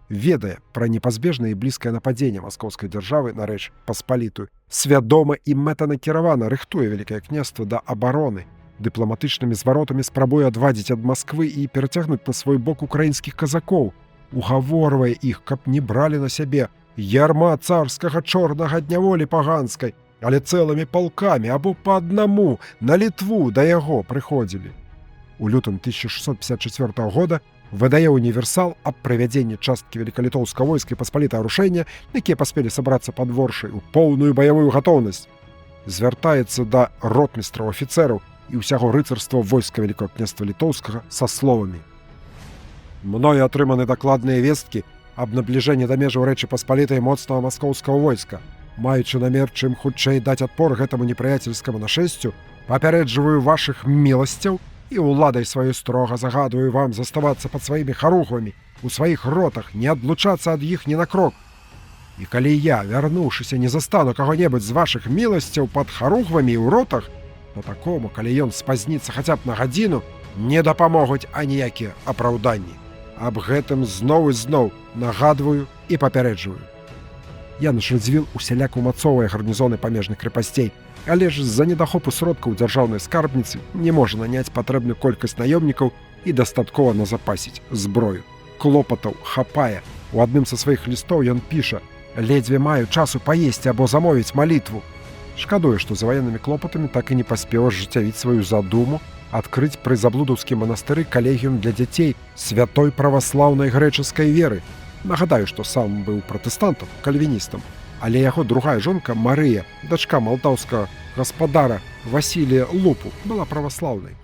Ведае пра непазбежнае і блізкае нападзенне маскоўскай дзяржавы на Рэч Паспалітую, свядома і мэтанакіравана рыхтуе Вялікае княства да абароны, дыпламатычнымі зваротамі спрабуе адвадзіць ад Масквы і перацягнуць на свой бок украінскіх казакоў, угаворвае іх, каб не бралі на сябе ярма царскага чорнага дняволі паганскай, але цэлымі палкамі або па аднаму на Літву да яго прыходзілі. У лютым 1654 года выдае універсал аб правядзенні часткі велікалітоўскага войска і паспалітага рушэння, якія паспелі сабрацца пад Воршай у поўную баявую гатоўнасць. Звяртаецца да ротмістраў, афіцэраў і ўсяго рыцарства войска Вялікага княства Літоўскага са словамі: «Мною атрыманы дакладныя весткі аб набліжэнні да межаў Рэчы Паспалітай моцнага маскоўскага войска. Маючы намер чым хутчэй даць адпор гэтаму непрыяцельскаму нашэсцю, папярэджваю вашых міласцяў і ўладай сваёй строга загадваю вам заставацца пад сваімі харугвамі у сваіх ротах, не адлучацца ад іх ні на крок. І калі я, вярнуўшыся, не застану каго-небудзь з вашых міласцяў пад харугвамі ў ротах, то такому, калі ён спазніцца хаця б на гадзіну, не дапамогуць аніякія апраўданні. Аб гэтым зноў і зноў нагадваю і папярэджваю. Януш Радзівіл усяляк умацоўвае гарнізоны памежных крэпасцей, але ж з-за недахопу сродкаў дзяржаўнай скарбніцы не можа наняць патрэбную колькасць наёмнікаў і дастаткова назапасіць зброю. Клопатаў хапае. У адным са сваіх лістоў ён піша: «Ледзьве маю часу паесці або замовіць малітву». Шкадуе, што за ваеннымі клопатамі так і не паспеў ажыццявіць сваю задуму адкрыць пры заблудаўскім манастыры калегіум для дзяцей святой праваслаўнай грэчаскай веры. Нагадаю, што сам быў пратэстантам, кальвіністам, але яго другая жонка Марыя, дачка малдаўскага гаспадара Васілія Лупу, была праваслаўнай.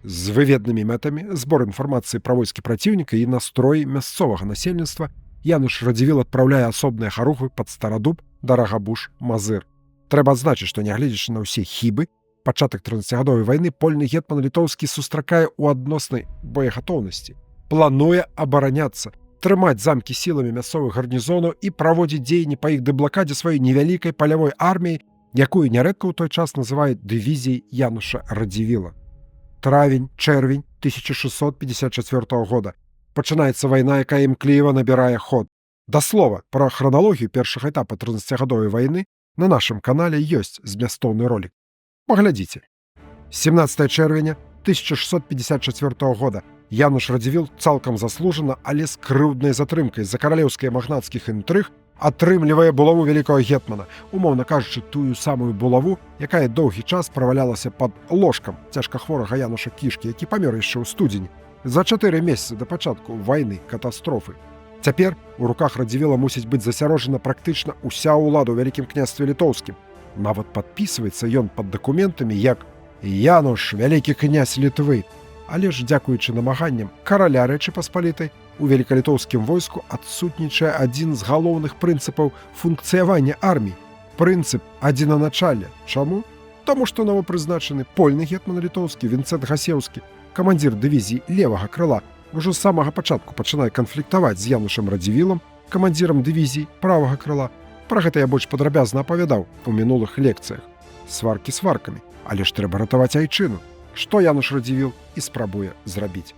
З выведнымі мэтамі збор інфармацыі пра войскі праціўніка і настрой мясцовага насельніцтва Януш Радзівіл адпраўляе асобныя харугвы пад Старадуб да Рагабуш-Мазыр. Трэба адзначыць, што нягледзячы на ўсе хібы, пачатак 13-гадовай вайны польны гетман літоўскі сустракае ў адноснай боегатоўнасці. Плануе абараняцца, трымаць замкі сіламі мясцовых гарнізонаў і праводзіць дзеянні па іх дэблакадзе сваёй невялікай палявой арміі, якую нярэдка ў той час называюць дывізіяй Януша Радзівіла. Травень-чэрвень 1654 года. Пачынаецца вайна, якая імкліва набірае ход. Да слова, пра храналогію першага этапа 13-гадовай вайны на нашым канале ёсць змястоўны ролік. Паглядзіце. 17 чэрвеня 1654 года. Януш Радзівіл цалкам заслужана, але з крыўднай затрымкай з-за каралеўскіх магнацкіх інтрыг атрымлівае булаву вялікага гетмана, умоўна кажучы, тую самую булаву, якая доўгі час правалялася пад ложкам цяжкахворага Януша Кішкі, які памёр яшчэ ў студзені, за 4 месяцы да пачатку вайны катастрофы. Цяпер у руках Радзівіла мусіць быць засярожана практычна ўся ўлада ў вялікім княстве літоўскім. Нават падпісваецца ён пад дакументамі як «Януш, вялікі князь Літвы». Але ж, дзякуючы намаганням караля Рэчы Паспалітай, у велікалітоўскім войску адсутнічае адзін з галоўных прынцыпаў функцыявання арміі – прынцып адзінаначалля. Чаму? Таму што новапрызначаны польны гетман літоўскі Вінцэнт Гасеўскі, камандзір дывізіі левага крыла, ужо з самага пачатку пачынае канфліктаваць з Янушам Радзівілам, камандзірам дывізіі правага крыла. Пра гэта я больш падрабязна апавядаў у мінулых лекцыях. Сваркі сваркамі, але ж трэба ратаваць айчыну, што Януш Радзівіл і спрабуе зрабіць.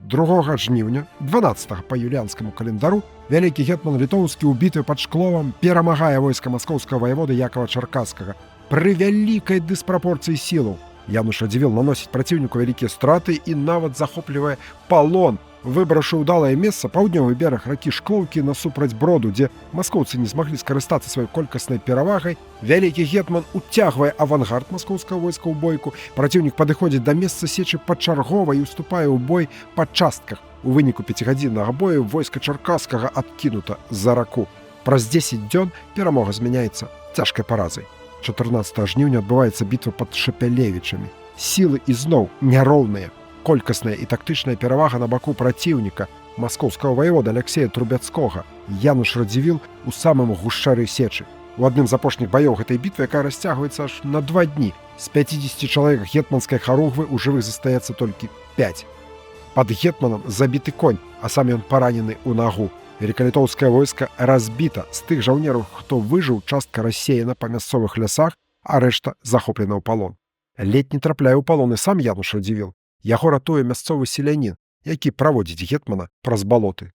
2 жніўня, 12 па юліанскаму календару, вялікі гетман літоўскі ў бітве пад Шкловам перамагае войска маскоўскага ваяводы Якава Чаркаскага пры вялікай дыспрапорцыі сілаў. Януш Радзівіл наносіць праціўніку вялікія страты і нават захоплівае палон, выбраўшы ўдалае месца паўднёвы бераг ракі Шклоўкі насупраць Броду, дзе маскоўцы не змаглі скарыстацца сваёй колькаснай перавагай. Вялікі гетман уцягвае авангард маскоўскага войска ў бойку. Праціўнік падыходзіць да месца сечы пачаргова і уступае ў бой па частках. У выніку 5гадзіннага бою войска Чаркаскага адкінута за раку. Праз 10 дзён перамога змяняецца цяжкай паразай. 14 жніўня адбываецца бітва пад Шапялевічамі. Сілы ізноў няроўныя. Колькасная і тактычная перавага на баку праціўніка, маскоўскага ваявода Аляксея Трубяцкога. Януш Радзівіл у самым гушчары сечы. У адным з апошніх баёў гэтай бітвы, якая расцягваецца аж на 2 дні, з 50 чалавек гетманскай харугвы у жывых застаецца толькі 5. Пад гетманам забіты конь, а сам ён паранены ў нагу. Велікалітоўскае войска разбіта. З тых жаўнераў, хто выжыў, частка рассеяна па мясцовых лясах, а рэшта захоплена ў палон. Ледзь не трапляе ў палон і сам Януш Радзівіл. Яго ратуе мясцовы селянін, які праводзіць гетмана праз балоты.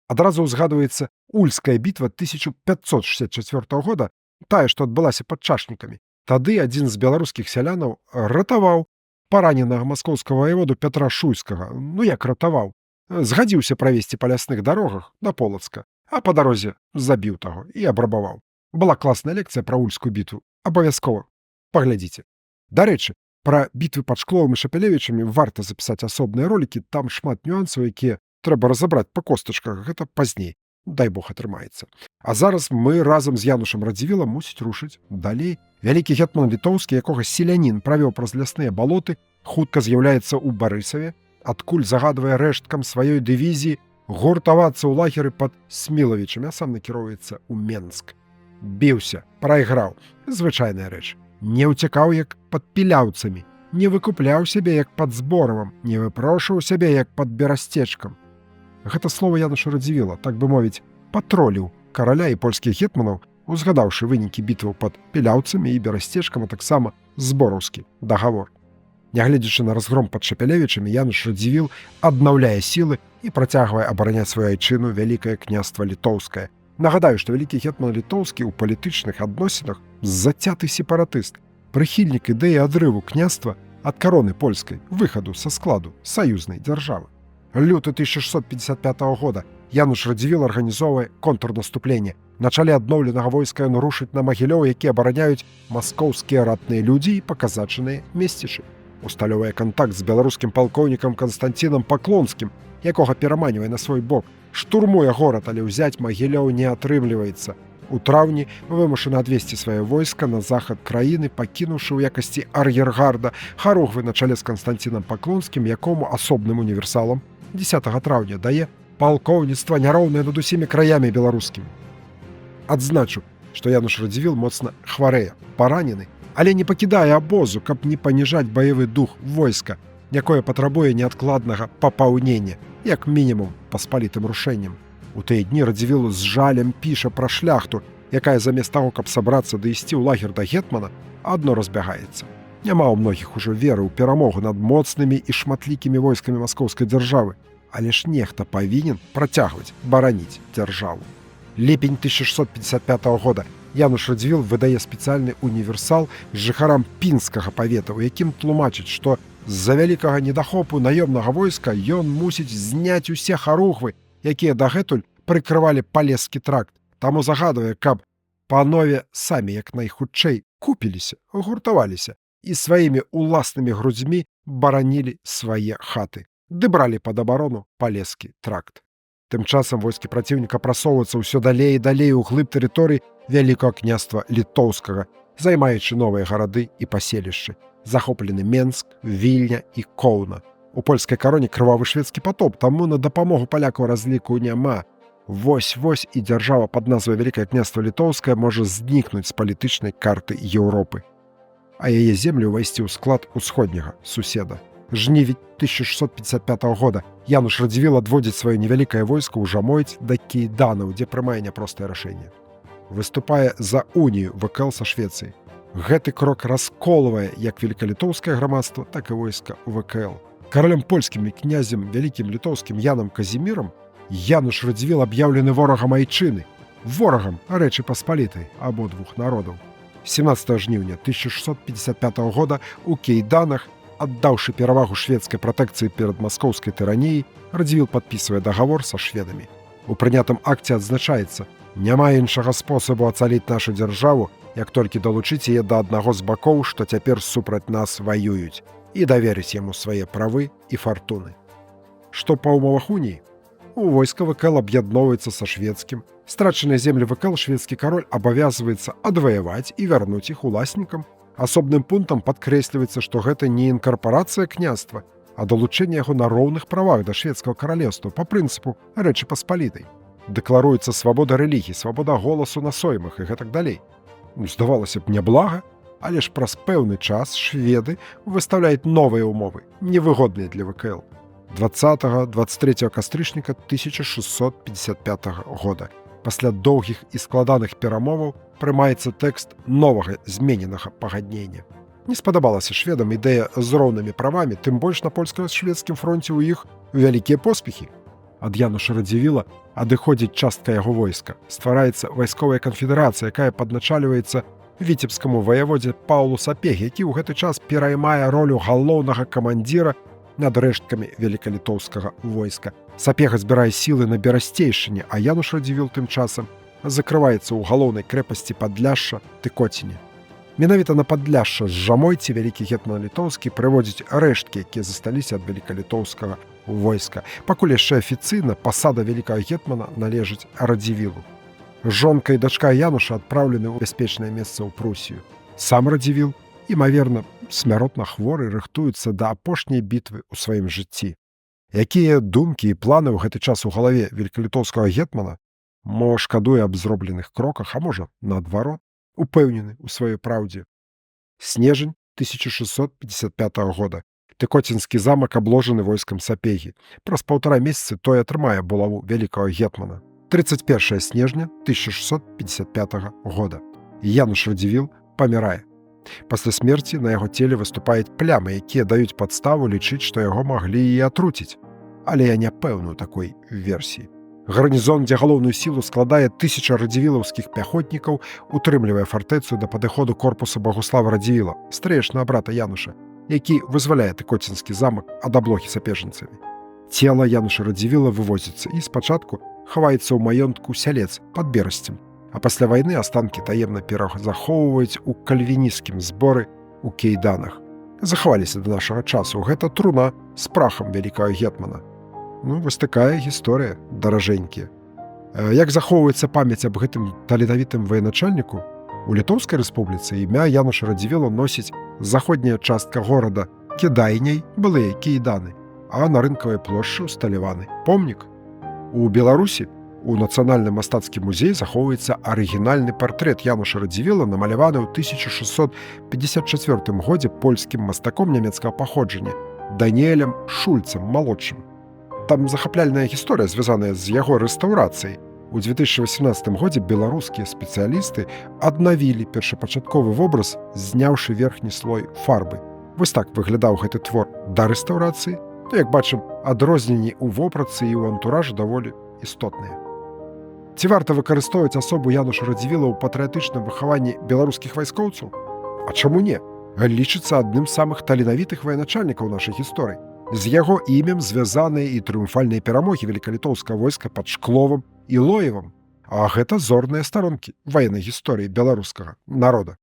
Адразу ўзгадваецца Ульская бітва 1564 года, тая, што адбылася пад Чашнікамі. Тады адзін з беларускіх сялянаў ратаваў параненага маскоўскага ваяводу Пятра Шуйскага. Ну як ратаваў? Згадзіўся правесці па лясных дарогах да Полацка, а па дарозе забіў таго і абрабаваў. Была класная лекцыя пра Ульскую бітву. Абавязкова паглядзіце. Дарэчы, пра бітвы пад Шкловым і Шапялевічамі варта запісаць асобныя ролікі, там шмат нюансаў, якія трэба разабраць па костачках, гэта пазней, дай Бог атрымаецца. А зараз мы разам з Янушам Радзівілам мусіць рушыць далей. Вялікі гетман літоўскі, якога селянін правёў праз лясныя балоты, хутка з'яўляецца ў Барысаве, адкуль загадвае рэшткам сваёй дывізіі гуртавацца ў лагеры пад Смілавічамі, а сам накіроўваецца ў Менск. Біўся, прайграў, звычайная рэч. Не ўцякаў, як пад піляўцамі. не выкупляў сябе як пад Зборавам, не выпрошваў сябе як пад Берасцечкам. Гэта слова Януша Радзівіла, так бы мовіць, патроліў караля і польскіх гетманаў, узгадаўшы вынікі бітваў пад Піляўцамі і Берасцечкам, а таксама збораўскі дагавор. Нягледзячы на разгром пад Шапялевічамі, Януш Радзівіл аднаўляе сілы і працягвае абараняць сваю айчыну Вялікае княства Літоўскае. Нагадаю, што вялікі гетман Літоўскі ў палітычных адносінах зацяты сепаратыст, прыхільнік ідэі адрыву княства ад кароны польскай, выхаду са складу саюзнай дзяржавы. Люты 1655 года Януш Радзівіл арганізоўвае контрнаступленне. На чале адноўленага войска ён рушыць на Магілёў, які абараняюць маскоўскія ратныя людзі і паказачаныя месцічы. Усталёўвае кантакт з беларускім палкоўнікам Канстанцінам Паклонскім, якога пераманівае на свой бок. Штурмуе горад, але ўзяць Магілёў не атрымліваецца. У траўні вымушаны адвесці сваё войска на захад краіны, пакінуўшы ў якасці ар'ергарда харугвы на чале з Канстанцінам Паклонскім, якому асобным універсалам 10 траўня дае палкоўніцтва няроўнае над усімі краямі беларускімі. Адзначу, што Януш Радзівіл моцна хварэе, паранены, але не пакідае абозу, каб не паніжаць баявы дух войска, якое патрабуе неадкладнага папаўнення, як мінімум паспалітым рушэннем. У тыя дні Радзівіл з жалем піша пра шляхту, якая замест таго, каб сабрацца ды ісці ў лагер да гетмана, адно разбягаецца. Няма ў многіх ужо веры ў перамогу над моцнымі і шматлікімі войскамі маскоўскай дзяржавы, але ж нехта павінен працягваць бараніць дзяржаву. Ліпень 1655 года Януш Радзівіл выдае спецыяльны універсал з жыхарам пінскага павета, у якім тлумачыць, што з-за вялікага недахопу наёмнага войска ён мусіць зняць усе харугвы, якія дагэтуль прыкрывалі палескі тракт. Таму загадвае, каб панове самі як найхутчэй купіліся, гуртаваліся і сваімі уласнымі грудзьмі баранілі свае хаты, ды бралі пад абарону палескі тракт. Тым часам войскі праціўніка прасоўваюцца ўсё далей і далей у глыб тэрыторый Вялікага княства Літоўскага, займаючы новыя гарады і паселішчы. Захоплены Менск, Вільня і Коўна. У польскай кароне крывавы шведскі патоп, таму на дапамогу палякаў разліку няма. Вось-вось і дзяржава пад назвай Вялікае княства Літоўскае можа знікнуць з палітычнай карты Еўропы, а яе землі ўвайсці ў склад усходняга суседа. Жнівень 1655 года Януш Радзівіл адводзіць сваё невялікае войска ў Жамойць да Кейданаў, дзе прымае няпростае рашэнне. Выступае за унію ВКЛ са Швецыяй. Гэты крок расколвае як великалітоўскае грамадства, так і войска ВКЛ. Каралем польскім і князем вялікім літоўскім Янам Казімірам Януш Радзівіл аб'яўлены ворагам айчыны, ворагам Рэчы Паспалітай абодвух народаў. 17 жніўня 1655 года у Кейданах, аддаўшы перавагу шведскай пратэкцыі перад маскоўскай тыраніяй, Радзівіл падпісвае дагавор са шведамі. У прынятым акце адзначаецца: няма іншага спосабу ацаліць нашу дзяржаву, як толькі далучыць яе да аднаго з бакоў, што цяпер супраць нас ваююць, і даверыць яму свае правы і фартуны. Што па ўмовах уніі? У войска ВКЛ аб'ядноўваецца са шведскім. Страчаныя землі ВКЛ шведскі кароль абавязваецца адваяваць і вярнуць іх уласнікам. Асобным пунктам падкрэсліваецца, што гэта не інкарпарацыя княства, а далучэнне яго на роўных правах да шведскага каралеўства па прынцыпу Рэчы Паспалітай. Дэкларуецца свабода рэлігіі, свабода голасу на соймах і гэтак далей. Здавалася б, няблага, але ж праз пэўны час шведы выстаўляюць новыя ўмовы, невыгодныя для ВКЛ. 20-23 кастрычніка 1655 года. Пасля доўгіх і складаных перамоваў прымаецца тэкст новага змененага пагаднення. Не спадабалася шведам ідэя з роўнымі правамі, тым больш на польска-шведскім фронце ў іх вялікія поспехі. Ад Януша Радзівіла адыходзіць частка яго войска. Ствараецца вайсковая канфедэрацыя, якая падначальваецца віцебскаму ваяводзе Паўлу Сапегі, які ў гэты час пераймае ролю галоўнага камандзіра над рэшткамі великалітоўскага войска. Сапега збірае сілы на Берасцейшчыне, а Януш Радзівіл тым часам закрываецца ў галоўнай крэпасці Падляшша Тыкоціне. Менавіта на Падляшша з Жамойці вялікі гетман літоўскі прыводзіць рэшткі, якія засталіся ад великалітоўскага войска. Пакуль яшчэ афіцыйна пасада вялікага гетмана належыць Радзівілу. Жонка і дачка Януша адпраўлены ў бяспечнае месца ў Прусію. Сам Радзівіл, імаверна, смяротна хворы, рыхтуецца да апошняй бітвы ў сваім жыцці. Якія думкі і планы ў гэты час у галаве великалітоўскага гетмана? Мо шкадуе аб зробленых кроках, а можа, наадварот, упэўнены ў сваёй праўдзе. Снежань 1655 года. Тыкоцінскі замак абложаны войскам Сапегі. Праз 1,5 месяцы той атрымае булаву вялікага гетмана. 31 снежня 1655 года. Януш Радзівіл памірае. Пасля смерці на яго целе выступаюць плямы, якія даюць падставу лічыць, што яго маглі і атруціць. Але я не пэўны ў такой версіі. Гарнізон, дзе галоўную сілу складае 1000 радзівілаўскіх пяхотнікаў, утрымлівае фартэцу да падыходу корпуса Багуслава Радзівіла, стрэечнага брата Януша, які вызваляе Тыкоцінскі замак ад аблогі сапежніцамі. Цела Януша Радзівіла вывозіцца і спачатку хаваецца ў маёнтку Сялец пад Берасцем, а пасля вайны астанкі таемна перазахоўваюць у кальвінісцкім зборы ў Кейданах. Захаваліся да нашага часу. Гэта труна з прахам вялікага гетмана. Вось такая гісторыя, даражэнькія. Як захоўваецца памяць аб гэтым таленавітым военачальніку? У Літоўскай рэспубліцы імя Януша Радзівіла носіць заходняя частка горада Кідайняй, былыя Кейданы, а на рынкавай плошчы ўсталяваны помнік. У Беларусі у Нацыянальным мастацкім музеі захоўваецца арыгінальны партрэт Януша Радзівіла, намаляваны ў 1654 годзе польскім мастаком нямецкага паходжання Даніэлем Шульцам малодшым. Там захапляльная гісторыя, звязаная з яго рэстаўрацыяй. У 2018 годзе беларускія спецыялісты аднавілі першапачатковы вобраз, зняўшы верхні слой фарбы. Вось так выглядаў гэты твор да рэстаўрацыі. Як бачым, адрозненні ў вопратцы і ў антуражы даволі істотныя. Ці варта выкарыстоўваць асобу Януша Радзівіла ў патрыятычным выхаванні беларускіх вайскоўцаў? А чаму не? Лічыцца адным з самых таленавітых военачальнікаў нашай гісторыі. З яго імем звязаныя і трыумфальныя перамогі велікалітоўскага войска пад Шкловам і Лоевам. А гэта зорныя старонкі ваеннай гісторыі беларускага народа.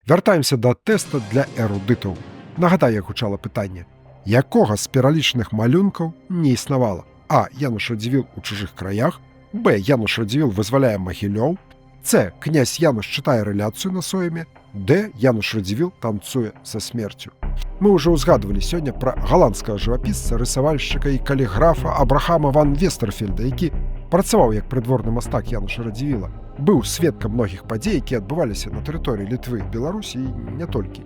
Вяртаемся да тэста для эрудытаў. Нагадаю, як гучала пытанне. Якога з пералічаных малюнкаў не існавала? А. Януш Радзівіл у чужых краях. Б. Януш Радзівіл вызваляе Магілёў. С. Князь Януш чытае рэляцыю на сойме. Д. Януш Радзівіл танцуе са смерцю. Мы ўжо ўзгадвалі сёння пра галандскага жывапісца, рысавальшчыка і каліграфа Абрахама ван Вестерфельда, які працаваў як прыдворны мастак Януша Радзівіла, быў сведкам многіх падзей, якія адбываліся на тэрыторыі Літвы, Беларусі і не толькі.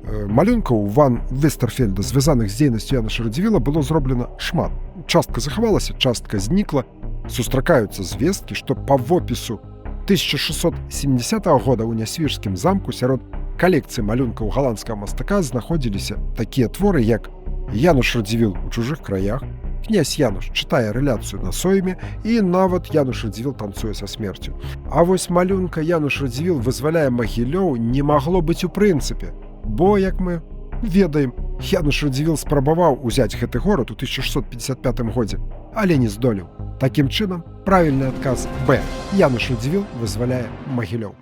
Малюнкаў ван Вестерфельда, звязаных з дзейнасцю Януша Радзівіла, было зроблена шмат. Частка захавалася, частка знікла. Сустракаюцца звесткі, што па вопісу 1670 года ў Нясвіжскім замку сярод калекцыі малюнкаў галандскага мастака знаходзіліся такія творы, як Януш Радзівіл у чужых краях, князь Януш чытае рэляцыю на сойме і нават Януш Радзівіл танцуе са смерцю. А вось малюнка Януш Радзівіл вызваляе Магілёў не магло быць у прынцыпе, бо, як мы ведаем, Януш Радзівіл спрабаваў узяць гэты горад у 1655 годзе, але не здолеў. Такім чынам, правільны адказ Б. Януш Радзівіл вызваляе Магілёў.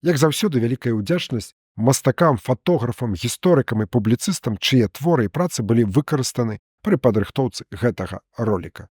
Як заўсёды, вялікая ўдзячнасць мастакам, фатографам, гісторыкам і публіцыстам, чые творы і працы былі выкарыстаны пры падрыхтоўцы гэтага роліка.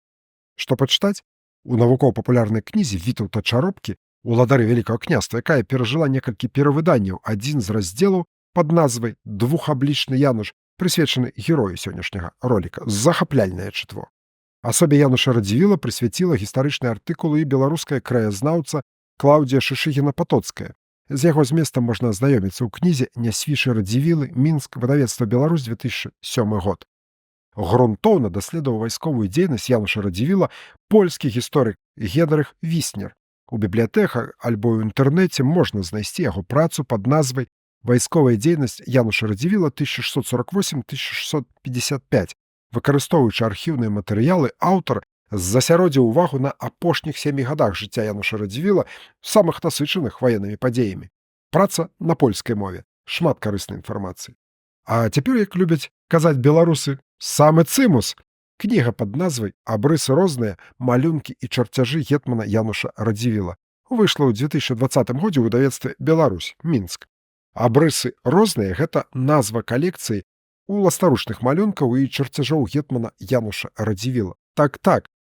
Што пачытаць? У навукова-папулярнай кнізе Вітаўта Чаропкі «Уладары Вялікага княства», якая перажыла некалькі перавыданняў, адзін з раздзелаў пад назвай «Двухаблічны Януш», прысвечаны герою сённяшняга роліка, захапляльнае чытво. Асобе Януша Радзівіла прысвяціла гістарычныя артыкулы і беларуская краязнаўца Клаўдзія Шышыгіна-Патоцкая. З яго зместам можна азнаёміцца ў кнізе «Нясвішы Радзівілы. Мінск. Выдавецтва Беларусь. 2007 год». Грунтоўна даследаваў вайсковую дзейнасць Януша Радзівіла польскі гісторык Гедрых Віснер. У бібліятэках альбо ў інтэрнэце можна знайсці яго працу пад назвай «Вайсковая дзейнасць Януша Радзівіла 1648-1655». Выкарыстоўваючы архіўныя матэрыялы, аўтар засяродзіў увагу на апошніх 7 гадах жыцця Януша Радзівіла, самых насычаных ваеннымі падзеямі. Праца на польскай мове. Шмат карыснай інфармацыі. А цяпер, як любяць казаць беларусы, самы цымус. Кніга пад назвай «Абрысы розныя. Малюнкі і чарцяжы гетмана Януша Радзівіла» выйшла ў 2020 годзе ў выдавецтве Беларусь, Мінск. «Абрысы розныя» — гэта назва калекцыі уластаручных малюнкаў і чарцяжоў гетмана Януша Радзівіла. Так,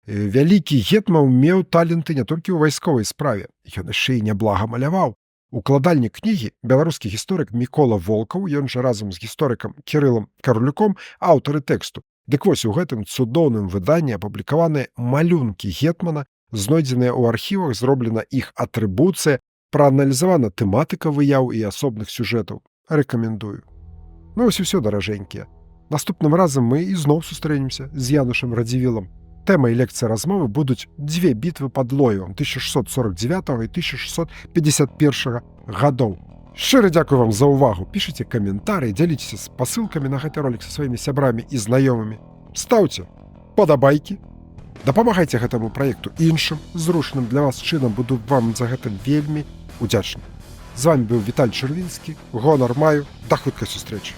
вялікі гетман меў таленты не толькі ў вайсковай справе, ён яшчэ і няблага маляваў. Укладальнік кнігі, беларускі гісторык Мікола Волкаў, ён жа разам з гісторыкам Кірылам Карлюком, аўтары тэксту, Дык вось у гэтым цудоўным выданні апублікаваныя малюнкі гетмана, знойдзеныя ў архівах, зроблена іх атрыбуцыя, прааналізавана тэматыка выяў і асобных сюжэтаў. Рэкамендую. Ну вось і ўсё, даражэнькія. Наступным разам мы ізноў сустрэнемся з Янушам Радзівілам. Тэмай лекцыі размовы будуць дзве бітвы пад Лоевам 1649 і 1651 гадоў. Шчыра дзякую вам за ўвагу. Пішыце каментары, дзяліцеся спасылкамі на гэты ролик са сваімі сябрамі і знаёмымі. Стаўце падабайкі. Дапамагайце гэтаму праекту іншым, зручным для вас чынам, буду вам за гэта вельмі удзячны. З вами быў Віталь Чырвінскі. Гонар маю. Да хуткай сустрэчы.